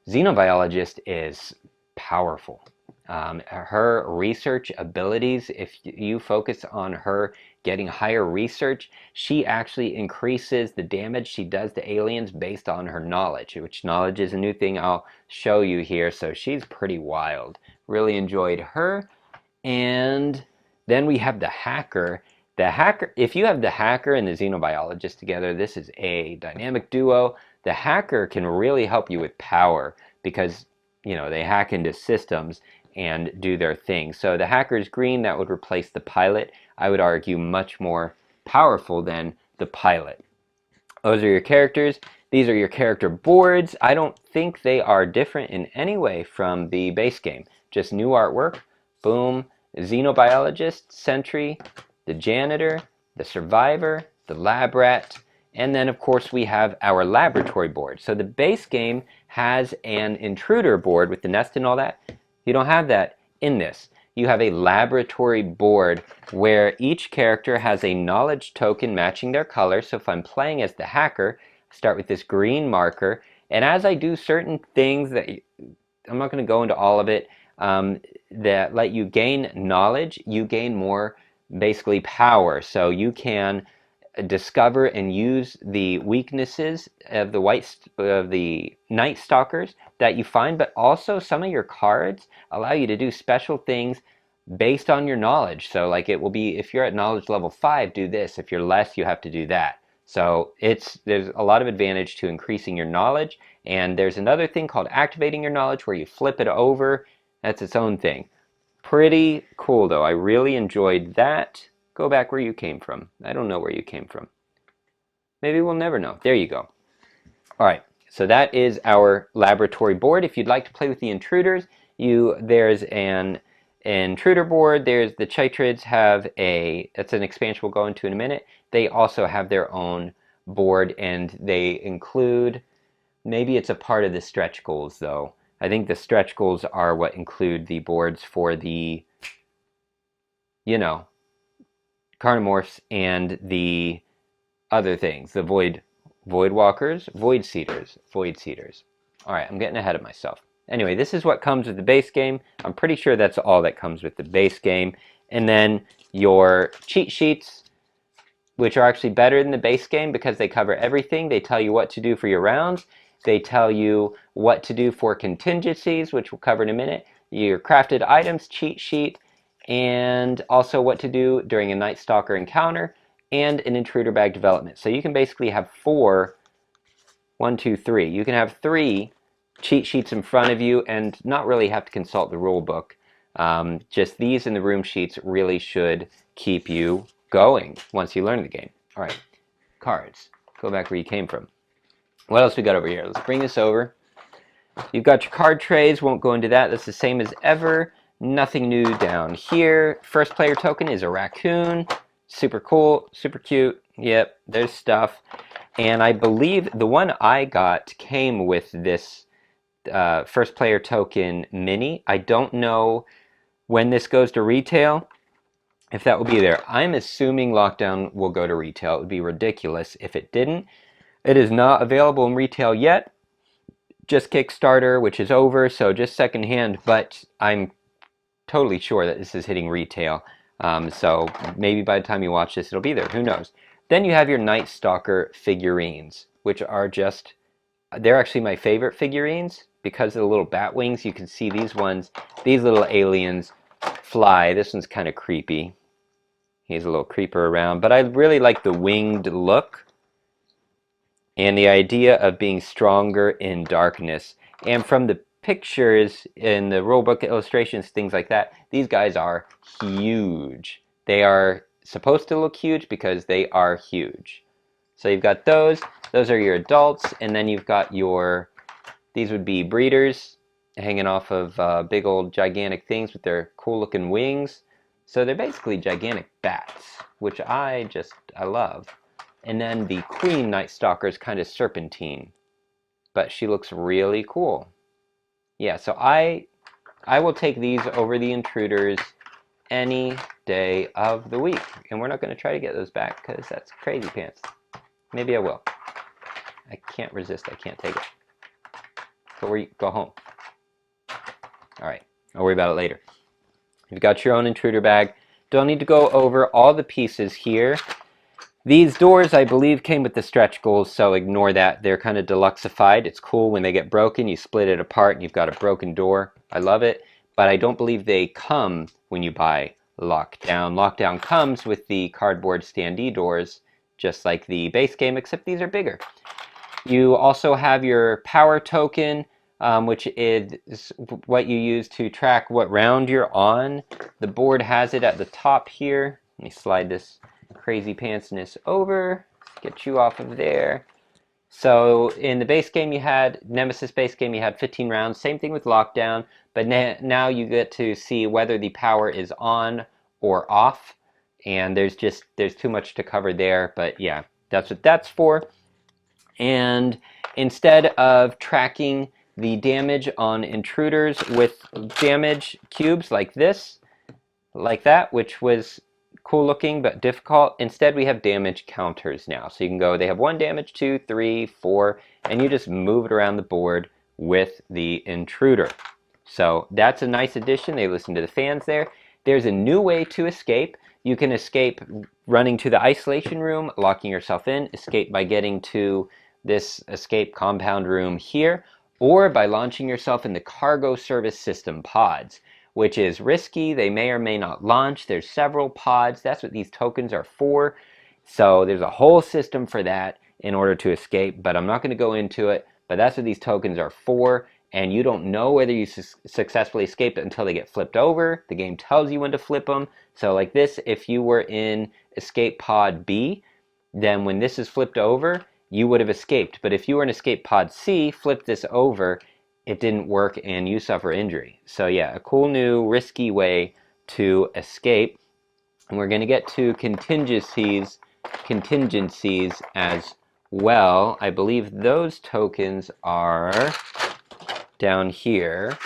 Xenobiologist is powerful. Her research abilities, if you focus on her getting higher research, she actually increases the damage she does to aliens based on her knowledge, which knowledge is a new thing I'll show you here. So she's pretty wild. Really enjoyed her. And then we have the hacker. The hacker, if you have the hacker and the xenobiologist together, this is a dynamic duo. The hacker can really help you with power because, you know, they hack into systems and do their thing. So the hacker's green, that would replace the pilot. I would argue much more powerful than the pilot. Those are your characters. These are your character boards. I don't think they are different in any way from the base game. Just new artwork. Boom. Xenobiologist, Sentry, the Janitor, the Survivor, the Lab Rat, and then of course we have our laboratory board. So the base game has an intruder board with the nest and all that. You don't have that in this. You have a laboratory board where each character has a knowledge token matching their color. So if I'm playing as the hacker, I start with this green marker, and as I do certain things that I'm not going to go into all of it, that let you gain knowledge, you gain more basically power. So you can discover and use the weaknesses of the Night Stalkers that you find, but also some of your cards allow you to do special things based on your knowledge. So like it will be, if you're at knowledge level 5, do this. If you're less, you have to do that. So there's a lot of advantage to increasing your knowledge. And there's another thing called activating your knowledge where you flip it over. That's its own thing. Pretty cool though. I really enjoyed that. Go back where you came from. I don't know where you came from. Maybe we'll never know. There you go. All right, so that is our laboratory board. If you'd like to play with the intruders, there's an intruder board. There's the Chytrids that's an expansion we'll go into in a minute. They also have their own board, and they include, maybe it's a part of the stretch goals though. I think the stretch goals are what include the boards for the, you know, Carnomorphs and the other things, the Voidwalkers, Voidseeders. All right, I'm getting ahead of myself. Anyway, this is what comes with the base game. I'm pretty sure that's all that comes with the base game. And then your cheat sheets, which are actually better than the base game because they cover everything. They tell you what to do for your rounds. They tell you what to do for contingencies, which we'll cover in a minute. Your crafted items cheat sheet, and also what to do during a Night Stalker encounter, and an intruder bag development. So you can basically have 1, 2, 3. You can have 3 cheat sheets in front of you and not really have to consult the rule book. Just these in the room sheets really should keep you going once you learn the game. All right, cards. Go back where you came from. What else we got over here? Let's bring this over. You've got your card trays. Won't go into that. That's the same as ever. Nothing new down here. First player token is a raccoon. Super cool, super cute. Yep, there's stuff. And I believe the one I got came with this first player token mini. I don't know when this goes to retail, if that will be there. I'm assuming Lockdown will go to retail. It would be ridiculous if it didn't. It is not available in retail yet. Just Kickstarter, which is over, so just secondhand, but I'm totally sure that this is hitting retail. So maybe by the time you watch this, it'll be there. Who knows? Then you have your Night Stalker figurines, which are just they're actually my favorite figurines because of the little bat wings. You can see these ones, these little aliens fly. This one's kind of creepy. He's a little creeper around, but I really like the winged look and the idea of being stronger in darkness. And from the pictures in the rulebook illustrations, things like that, these guys are huge. They are supposed to look huge because they are huge. So you've got those are your adults, and then you've got your, these would be breeders hanging off of big old gigantic things with their cool looking wings. So they're basically gigantic bats, which I love. And then the Queen Night Stalker is kind of serpentine, but she looks really cool. Yeah, so I will take these over the intruders any day of the week. And we're not going to try to get those back because that's crazy pants. Maybe I will. I can't resist. I can't take it. Go home. All right. I'll worry about it later. You've got your own intruder bag. Don't need to go over all the pieces here. These doors, I believe, came with the stretch goals, so ignore that. They're kind of deluxeified. It's cool when they get broken. You split it apart and you've got a broken door. I love it. But I don't believe they come when you buy Lockdown. Lockdown comes with the cardboard standee doors, just like the base game, except these are bigger. You also have your power token, which is what you use to track what round you're on. The board has it at the top here. Let me slide this crazy pantsness over, get you off of there. So in the base game you had, Nemesis base game, you had 15 rounds. Same thing with Lockdown, but now you get to see whether the power is on or off. And there's too much to cover there, but yeah, that's what that's for. And instead of tracking the damage on intruders with damage cubes like this, like that, which was cool looking but difficult, instead we have damage counters now. So you can go, they have 1 damage, 2, 3, 4, and you just move it around the board with the intruder. So that's a nice addition. They listen to the fans there. There's a new way to escape. You can escape running to the isolation room, locking yourself in, escape by getting to this escape compound room here, or by launching yourself in the cargo service system pods, which is risky. They may or may not launch. There's several pods. That's what these tokens are for. So there's a whole system for that in order to escape, but I'm not going to go into it. But that's what these tokens are for, and you don't know whether you successfully escaped it until they get flipped over. The game tells you when to flip them. So like this, if you were in escape pod B, then when this is flipped over, you would have escaped. But if you were in escape pod C, flip this over, it didn't work and you suffer injury. So yeah, a cool new risky way to escape. And we're going to get to contingencies as well. I believe those tokens are down here,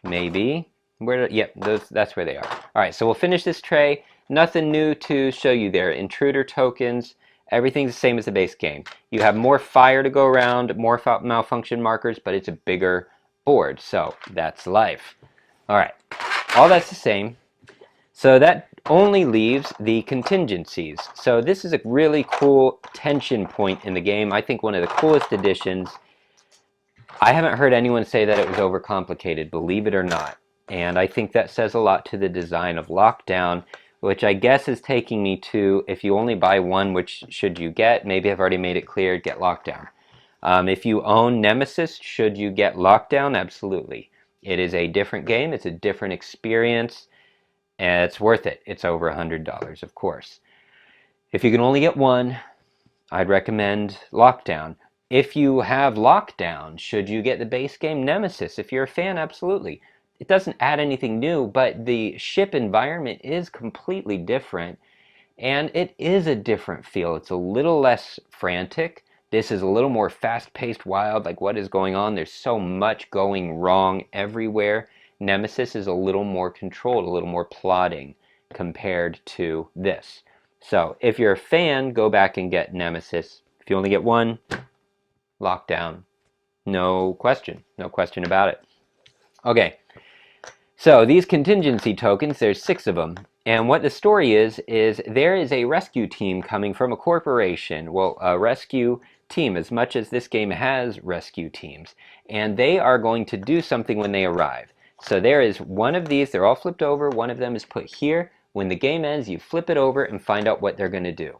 maybe. Yep, that's where they are. All right, so we'll finish this tray. Nothing new to show you there. Intruder tokens, everything's the same as the base game. You have more fire to go around, more malfunction markers, but it's a bigger board, so that's life. All right, all that's the same. So that only leaves the contingencies. So this is a really cool tension point in the game. I think one of the coolest additions. I haven't heard anyone say that it was overcomplicated, believe it or not. And I think that says a lot to the design of Lockdown, which I guess is taking me to, if you only buy one, which should you get? Maybe I've already made it clear, get Lockdown. If you own Nemesis, should you get Lockdown? Absolutely. It is a different game, it's a different experience, and it's worth it. It's over $100, of course. If you can only get one, I'd recommend Lockdown. If you have Lockdown, should you get the base game Nemesis? If you're a fan, absolutely. It doesn't add anything new, but the ship environment is completely different, and it is a different feel. It's a little less frantic. This is a little more fast-paced, wild, like what is going on? There's so much going wrong everywhere. Nemesis is a little more controlled, a little more plodding compared to this. So if you're a fan, go back and get Nemesis. If you only get one, Lockdown. No question about it. Okay, so these contingency tokens, there's 6 of them. And what the story is there is a rescue team coming from a corporation. Well, a rescue team, as much as this game has rescue teams. And they are going to do something when they arrive. So there is one of these, they're all flipped over, one of them is put here. When the game ends, you flip it over and find out what they're going to do.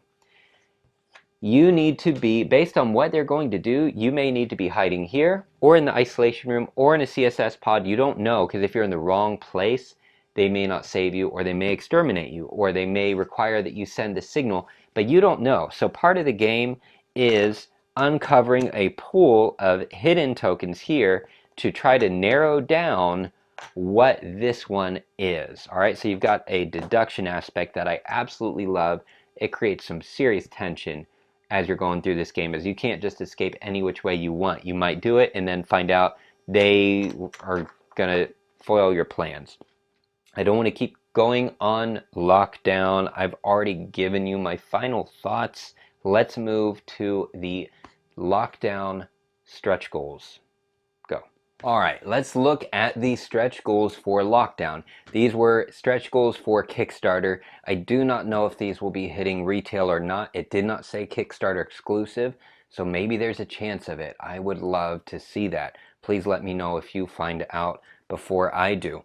You need to be, based on what they're going to do, you may need to be hiding here, or in the isolation room, or in a CSS pod. You don't know, because if you're in the wrong place, they may not save you, or they may exterminate you, or they may require that you send the signal, but you don't know. So part of the game is uncovering a pool of hidden tokens here to try to narrow down what this one is. All right, so you've got a deduction aspect that I absolutely love. It creates some serious tension as you're going through this game, as you can't just escape any which way you want. You might do it and then find out they are gonna foil your plans. I don't want to keep going on lockdown. I've already given you my final thoughts. Let's move to the lockdown stretch goals. Go. All right, let's look at the stretch goals for lockdown. These were stretch goals for Kickstarter. I do not know if these will be hitting retail or not. It did not say Kickstarter exclusive, so maybe there's a chance of it. I would love to see that. Please let me know if you find out before I do.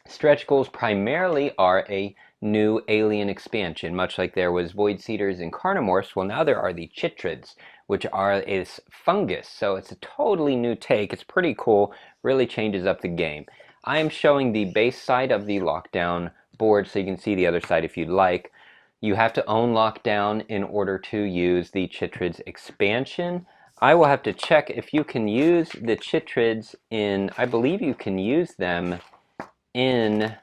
Stretch goals primarily are a new alien expansion, much like there was Voidseeders and Carnomorphs. Well, now there are the Chytrids, which are this fungus. So it's a totally new take. It's pretty cool. Really changes up the game. I am showing the base side of the lockdown board, so you can see the other side if you'd like. You have to own lockdown in order to use the Chytrids expansion. I will have to check if you can use the Chytrids in, I believe you can use them in,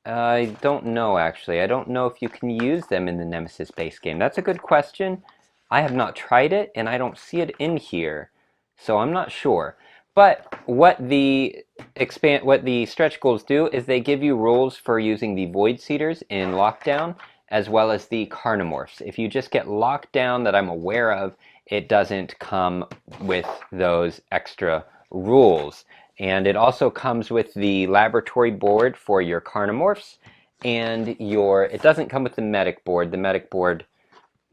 I don't know actually. I don't know if you can use them in the Nemesis base game. That's a good question. I have not tried it and I don't see it in here, so I'm not sure. But what the stretch goals do is they give you rules for using the Voidseeders in lockdown, as well as the Carnomorphs. If you just get lockdown that I'm aware of, it doesn't come with those extra rules. And it also comes with the laboratory board for your Carnomorphs, and it doesn't come with the medic board. The medic board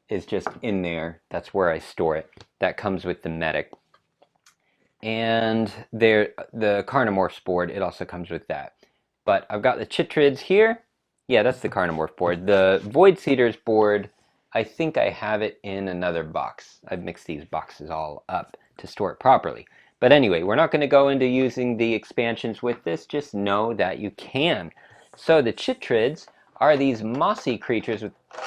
is just in there. That's where I store it. That comes with the medic. And the Carnomorphs board, it also comes with that. But I've got the Chytrids here. Yeah, that's the Carnomorph board. The Voidseeders board, I think I have it in another box. I've mixed these boxes all up to store it properly. But anyway, we're not going to go into using the expansions with this. Just know that you can. So the Chytrids are these mossy creatures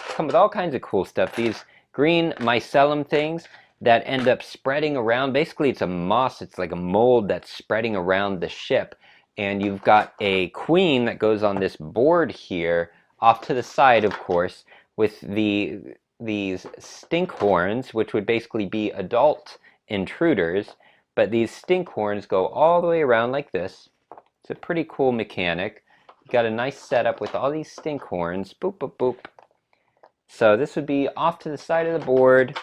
come with all kinds of cool stuff. These green mycelium things that end up spreading around. Basically, it's a moss. It's like a mold that's spreading around the ship. And you've got a queen that goes on this board here, off to the side, of course, with these stink horns, which would basically be adult intruders. But these stink horns go all the way around like this. It's a pretty cool mechanic. You got a nice setup with all these stink horns. Boop, boop, boop. So this would be off to the side of the board.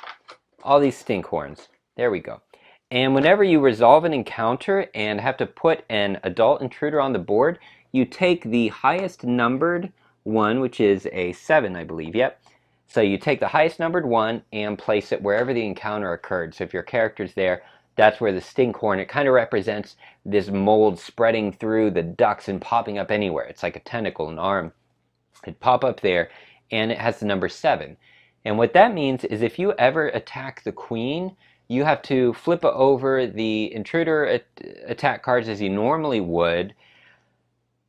All these stink horns. There we go. And whenever you resolve an encounter and have to put an adult intruder on the board, you take the highest numbered one, which is a 7, I believe. Yep. So you take the highest numbered one and place it wherever the encounter occurred. So if your character's there, that's where the stink horn, it kind of represents this mold spreading through the ducts and popping up anywhere. It's like a tentacle, an arm. It'd pop up there, and it has the number 7. And what that means is if you ever attack the queen, you have to flip over the intruder attack cards as you normally would,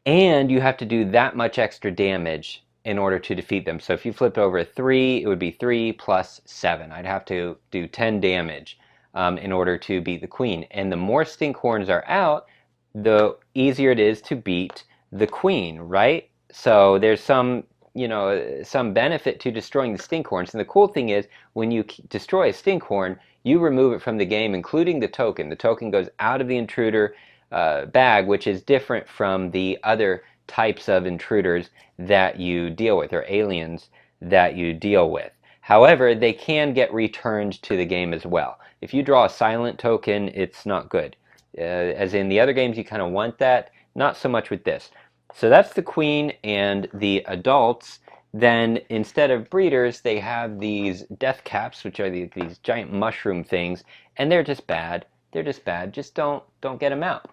and you have to do that much extra damage in order to defeat them. So if you flipped over a 3, it would be 3 plus 7. I'd have to do 10 damage in order to beat the queen. And the more stink horns are out, the easier it is to beat the queen, right? So there's some benefit to destroying the stink horns. And the cool thing is, when you destroy a stink horn, you remove it from the game, including the token. The token goes out of the intruder bag, which is different from the other types of intruders that you deal with, or aliens that you deal with. However, they can get returned to the game as well. If you draw a silent token, it's not good. As in the other games, you kind of want that. Not so much with this. So that's the queen and the adults. then instead of breeders, they have these death caps, which are these giant mushroom things, and they're just bad. They're just bad. Just don't get them out.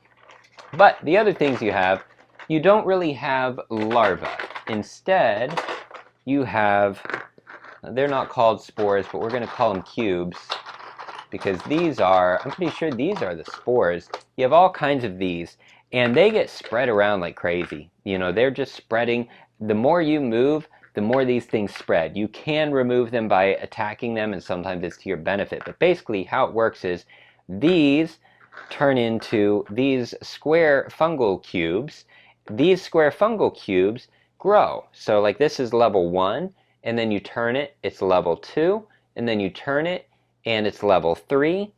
But the other things you don't really have larvae. Instead, you have, they're not called spores, but we're going to call them cubes, because these are, I'm pretty sure these are the spores. You have all kinds of these, and they get spread around like crazy. You know, they're just spreading. The more you move, the more these things spread. You can remove them by attacking them, and sometimes it's to your benefit. But basically how it works is these turn into these square fungal cubes. These square fungal cubes grow. So like this is level 1, and then you turn it, it's level 2, and then you turn it, and it's level 3.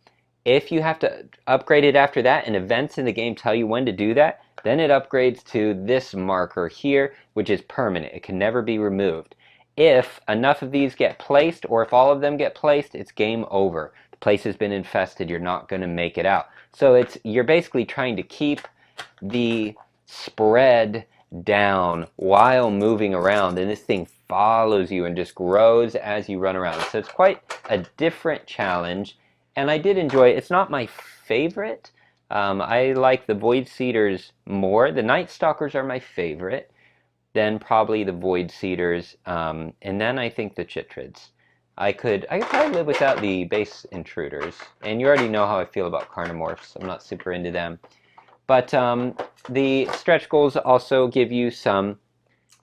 If you have to upgrade it after that, and events in the game tell you when to do that, then it upgrades to this marker here, which is permanent. It can never be removed. If enough of these get placed, or if all of them get placed, it's game over. The place has been infested. You're not going to make it out. So you're basically trying to keep the spread down while moving around, and this thing follows you and just grows as you run around. So it's quite a different challenge, and I did enjoy it. It's not my favorite. I like the Voidseeders more. The Night Stalkers are my favorite, then probably the Voidseeders, and then I think the Chytrids. I could probably live without the base intruders, and you already know how I feel about Carnomorphs. I'm not super into them. But the stretch goals also give you some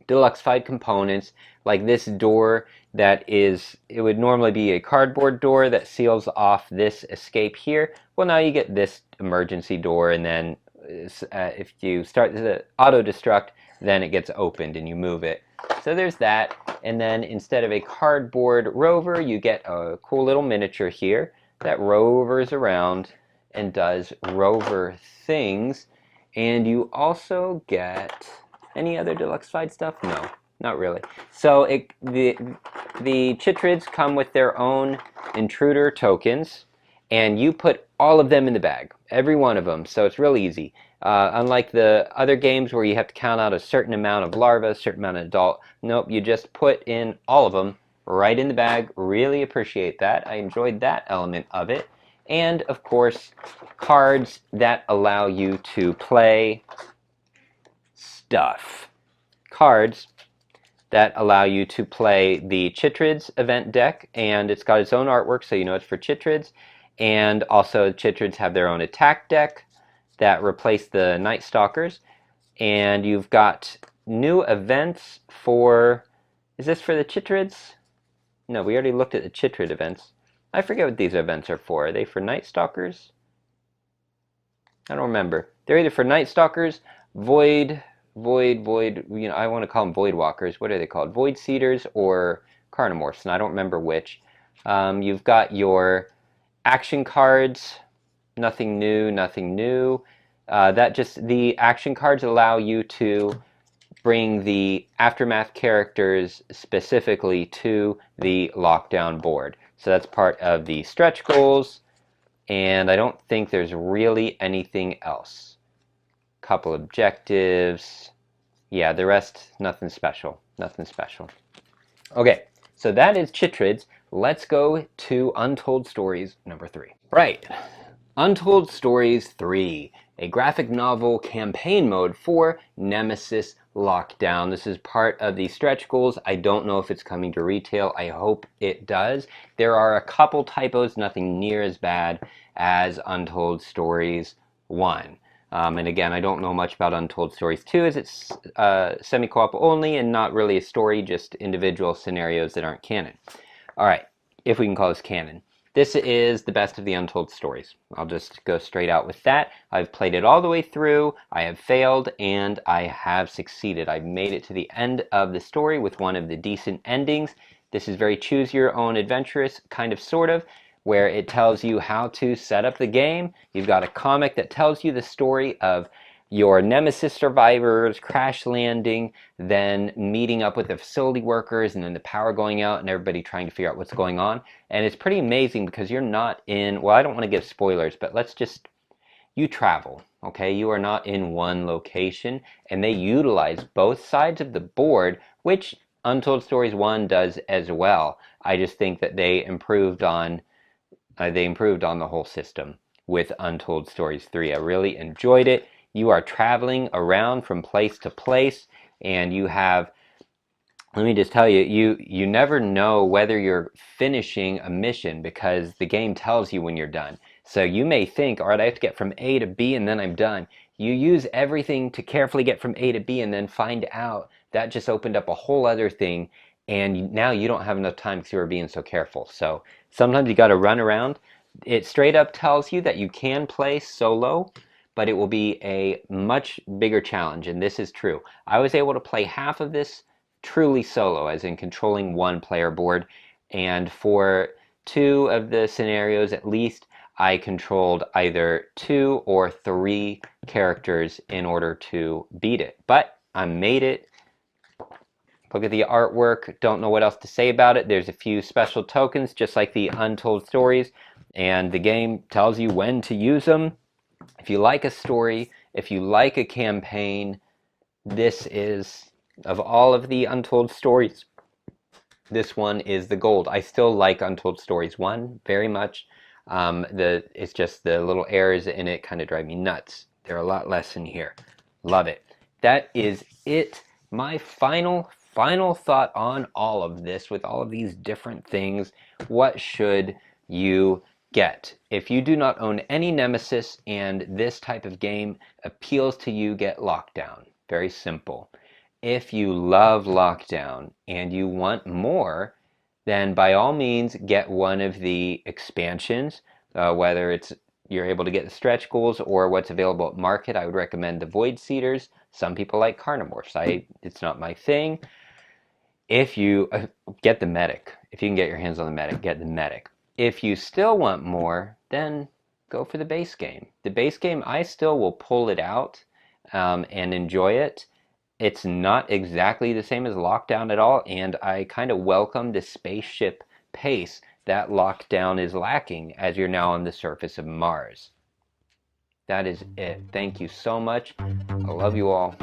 deluxe-fied components, like this door that is, it would normally be a cardboard door that seals off this escape here. Well, now you get this emergency door, and then if you start the auto-destruct, then it gets opened and you move it. So there's that, and then instead of a cardboard rover, you get a cool little miniature here that rovers around and does rover things. And you also get any other deluxe-fied stuff? No, not really. So the Chytrids come with their own intruder tokens, and you put all of them in the bag, every one of them. So it's real easy. Unlike the other games where you have to count out a certain amount of larvae, a certain amount of adult, nope, you just put in all of them right in the bag. Really appreciate that. I enjoyed that element of it. And of course, cards that allow you to play stuff. Cards that allow you to play the Chytrids event deck, and it's got its own artwork, so you know it's for Chytrids. And also, Chytrids have their own attack deck that replace the Night Stalkers. And you've got new events for, is this for the Chytrids? No, we already looked at the Chytrid events. I forget what these events are for. Are they for Night Stalkers? I don't remember. They're either for Night Stalkers, Void, you know, I want to call them Void Walkers. What are they called? Voidseeders or Carnomorphs, and I don't remember which. You've got your action cards. Nothing new, nothing new. The action cards allow you to bring the Aftermath characters specifically to the lockdown board. So that's part of the stretch goals, and I don't think there's really anything else. Couple objectives. Yeah, the rest, nothing special. Nothing special. Okay, so that is Chytrids. Let's go to Untold Stories number 3. Right. Untold Stories 3, a graphic novel campaign mode for Nemesis Lockdown. This is part of the stretch goals. I don't know if it's coming to retail. I hope it does. There are a couple typos, nothing near as bad as Untold Stories 1. And again, I don't know much about Untold Stories 2, as it's semi-co-op only and not really a story, just individual scenarios that aren't canon. All right, if we can call this canon. This is the best of the Untold Stories. I'll just go straight out with that. I've played it all the way through, I have failed, and I have succeeded. I've made it to the end of the story with one of the decent endings. This is very choose-your-own adventurous, kind of, sort of, where it tells you how to set up the game. You've got a comic that tells you the story of your Nemesis survivors crash landing, then meeting up with the facility workers, and then the power going out and everybody trying to figure out what's going on. And it's pretty amazing because you're not in, well, I don't want to give spoilers, but you travel, okay? You are not in one location, and they utilize both sides of the board, which Untold Stories 1 does as well. I just think that they improved on the whole system with Untold Stories 3. I really enjoyed it. You are traveling around from place to place, and you have, let me just tell you, you never know whether you're finishing a mission because the game tells you when you're done. So you may think, all right, I have to get from A to B and then I'm done. You use everything to carefully get from A to B and then find out that just opened up a whole other thing, and now you don't have enough time because you were being so careful. So sometimes you got to run around. It straight up tells you that you can play solo, but it will be a much bigger challenge, and this is true. I was able to play half of this truly solo, as in controlling one player board, and for 2 of the scenarios at least, I controlled either 2 or 3 characters in order to beat it. But I made it. Look at the artwork. Don't know what else to say about it. There's a few special tokens, just like the Untold Stories, and the game tells you when to use them. If you like a story, if you like a campaign, this is, of all of the Untold Stories, this one is the gold. I still like Untold Stories 1 very much. It's just the little errors in it kind of drive me nuts. There are a lot less in here. Love it. That is it. My final thought on all of this, with all of these different things. What should you get? If you do not own any Nemesis and this type of game appeals to you, get Lockdown. Very simple. If you love Lockdown and you want more, then by all means get one of the expansions, whether it's you're able to get the stretch goals or what's available at market. I would recommend the Voidseeders. Some people like Carnomorphs. It's not my thing. If you get the medic, if you can get your hands on the medic, get the medic. If you still want more, then go for the base game. The base game, I still will pull it out and enjoy it. It's not exactly the same as Lockdown at all, and I kind of welcome the spaceship pace that Lockdown is lacking as you're now on the surface of Mars. That is it. Thank you so much. I love you all.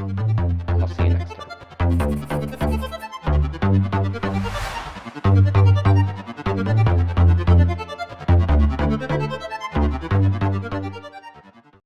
I'll see you next time.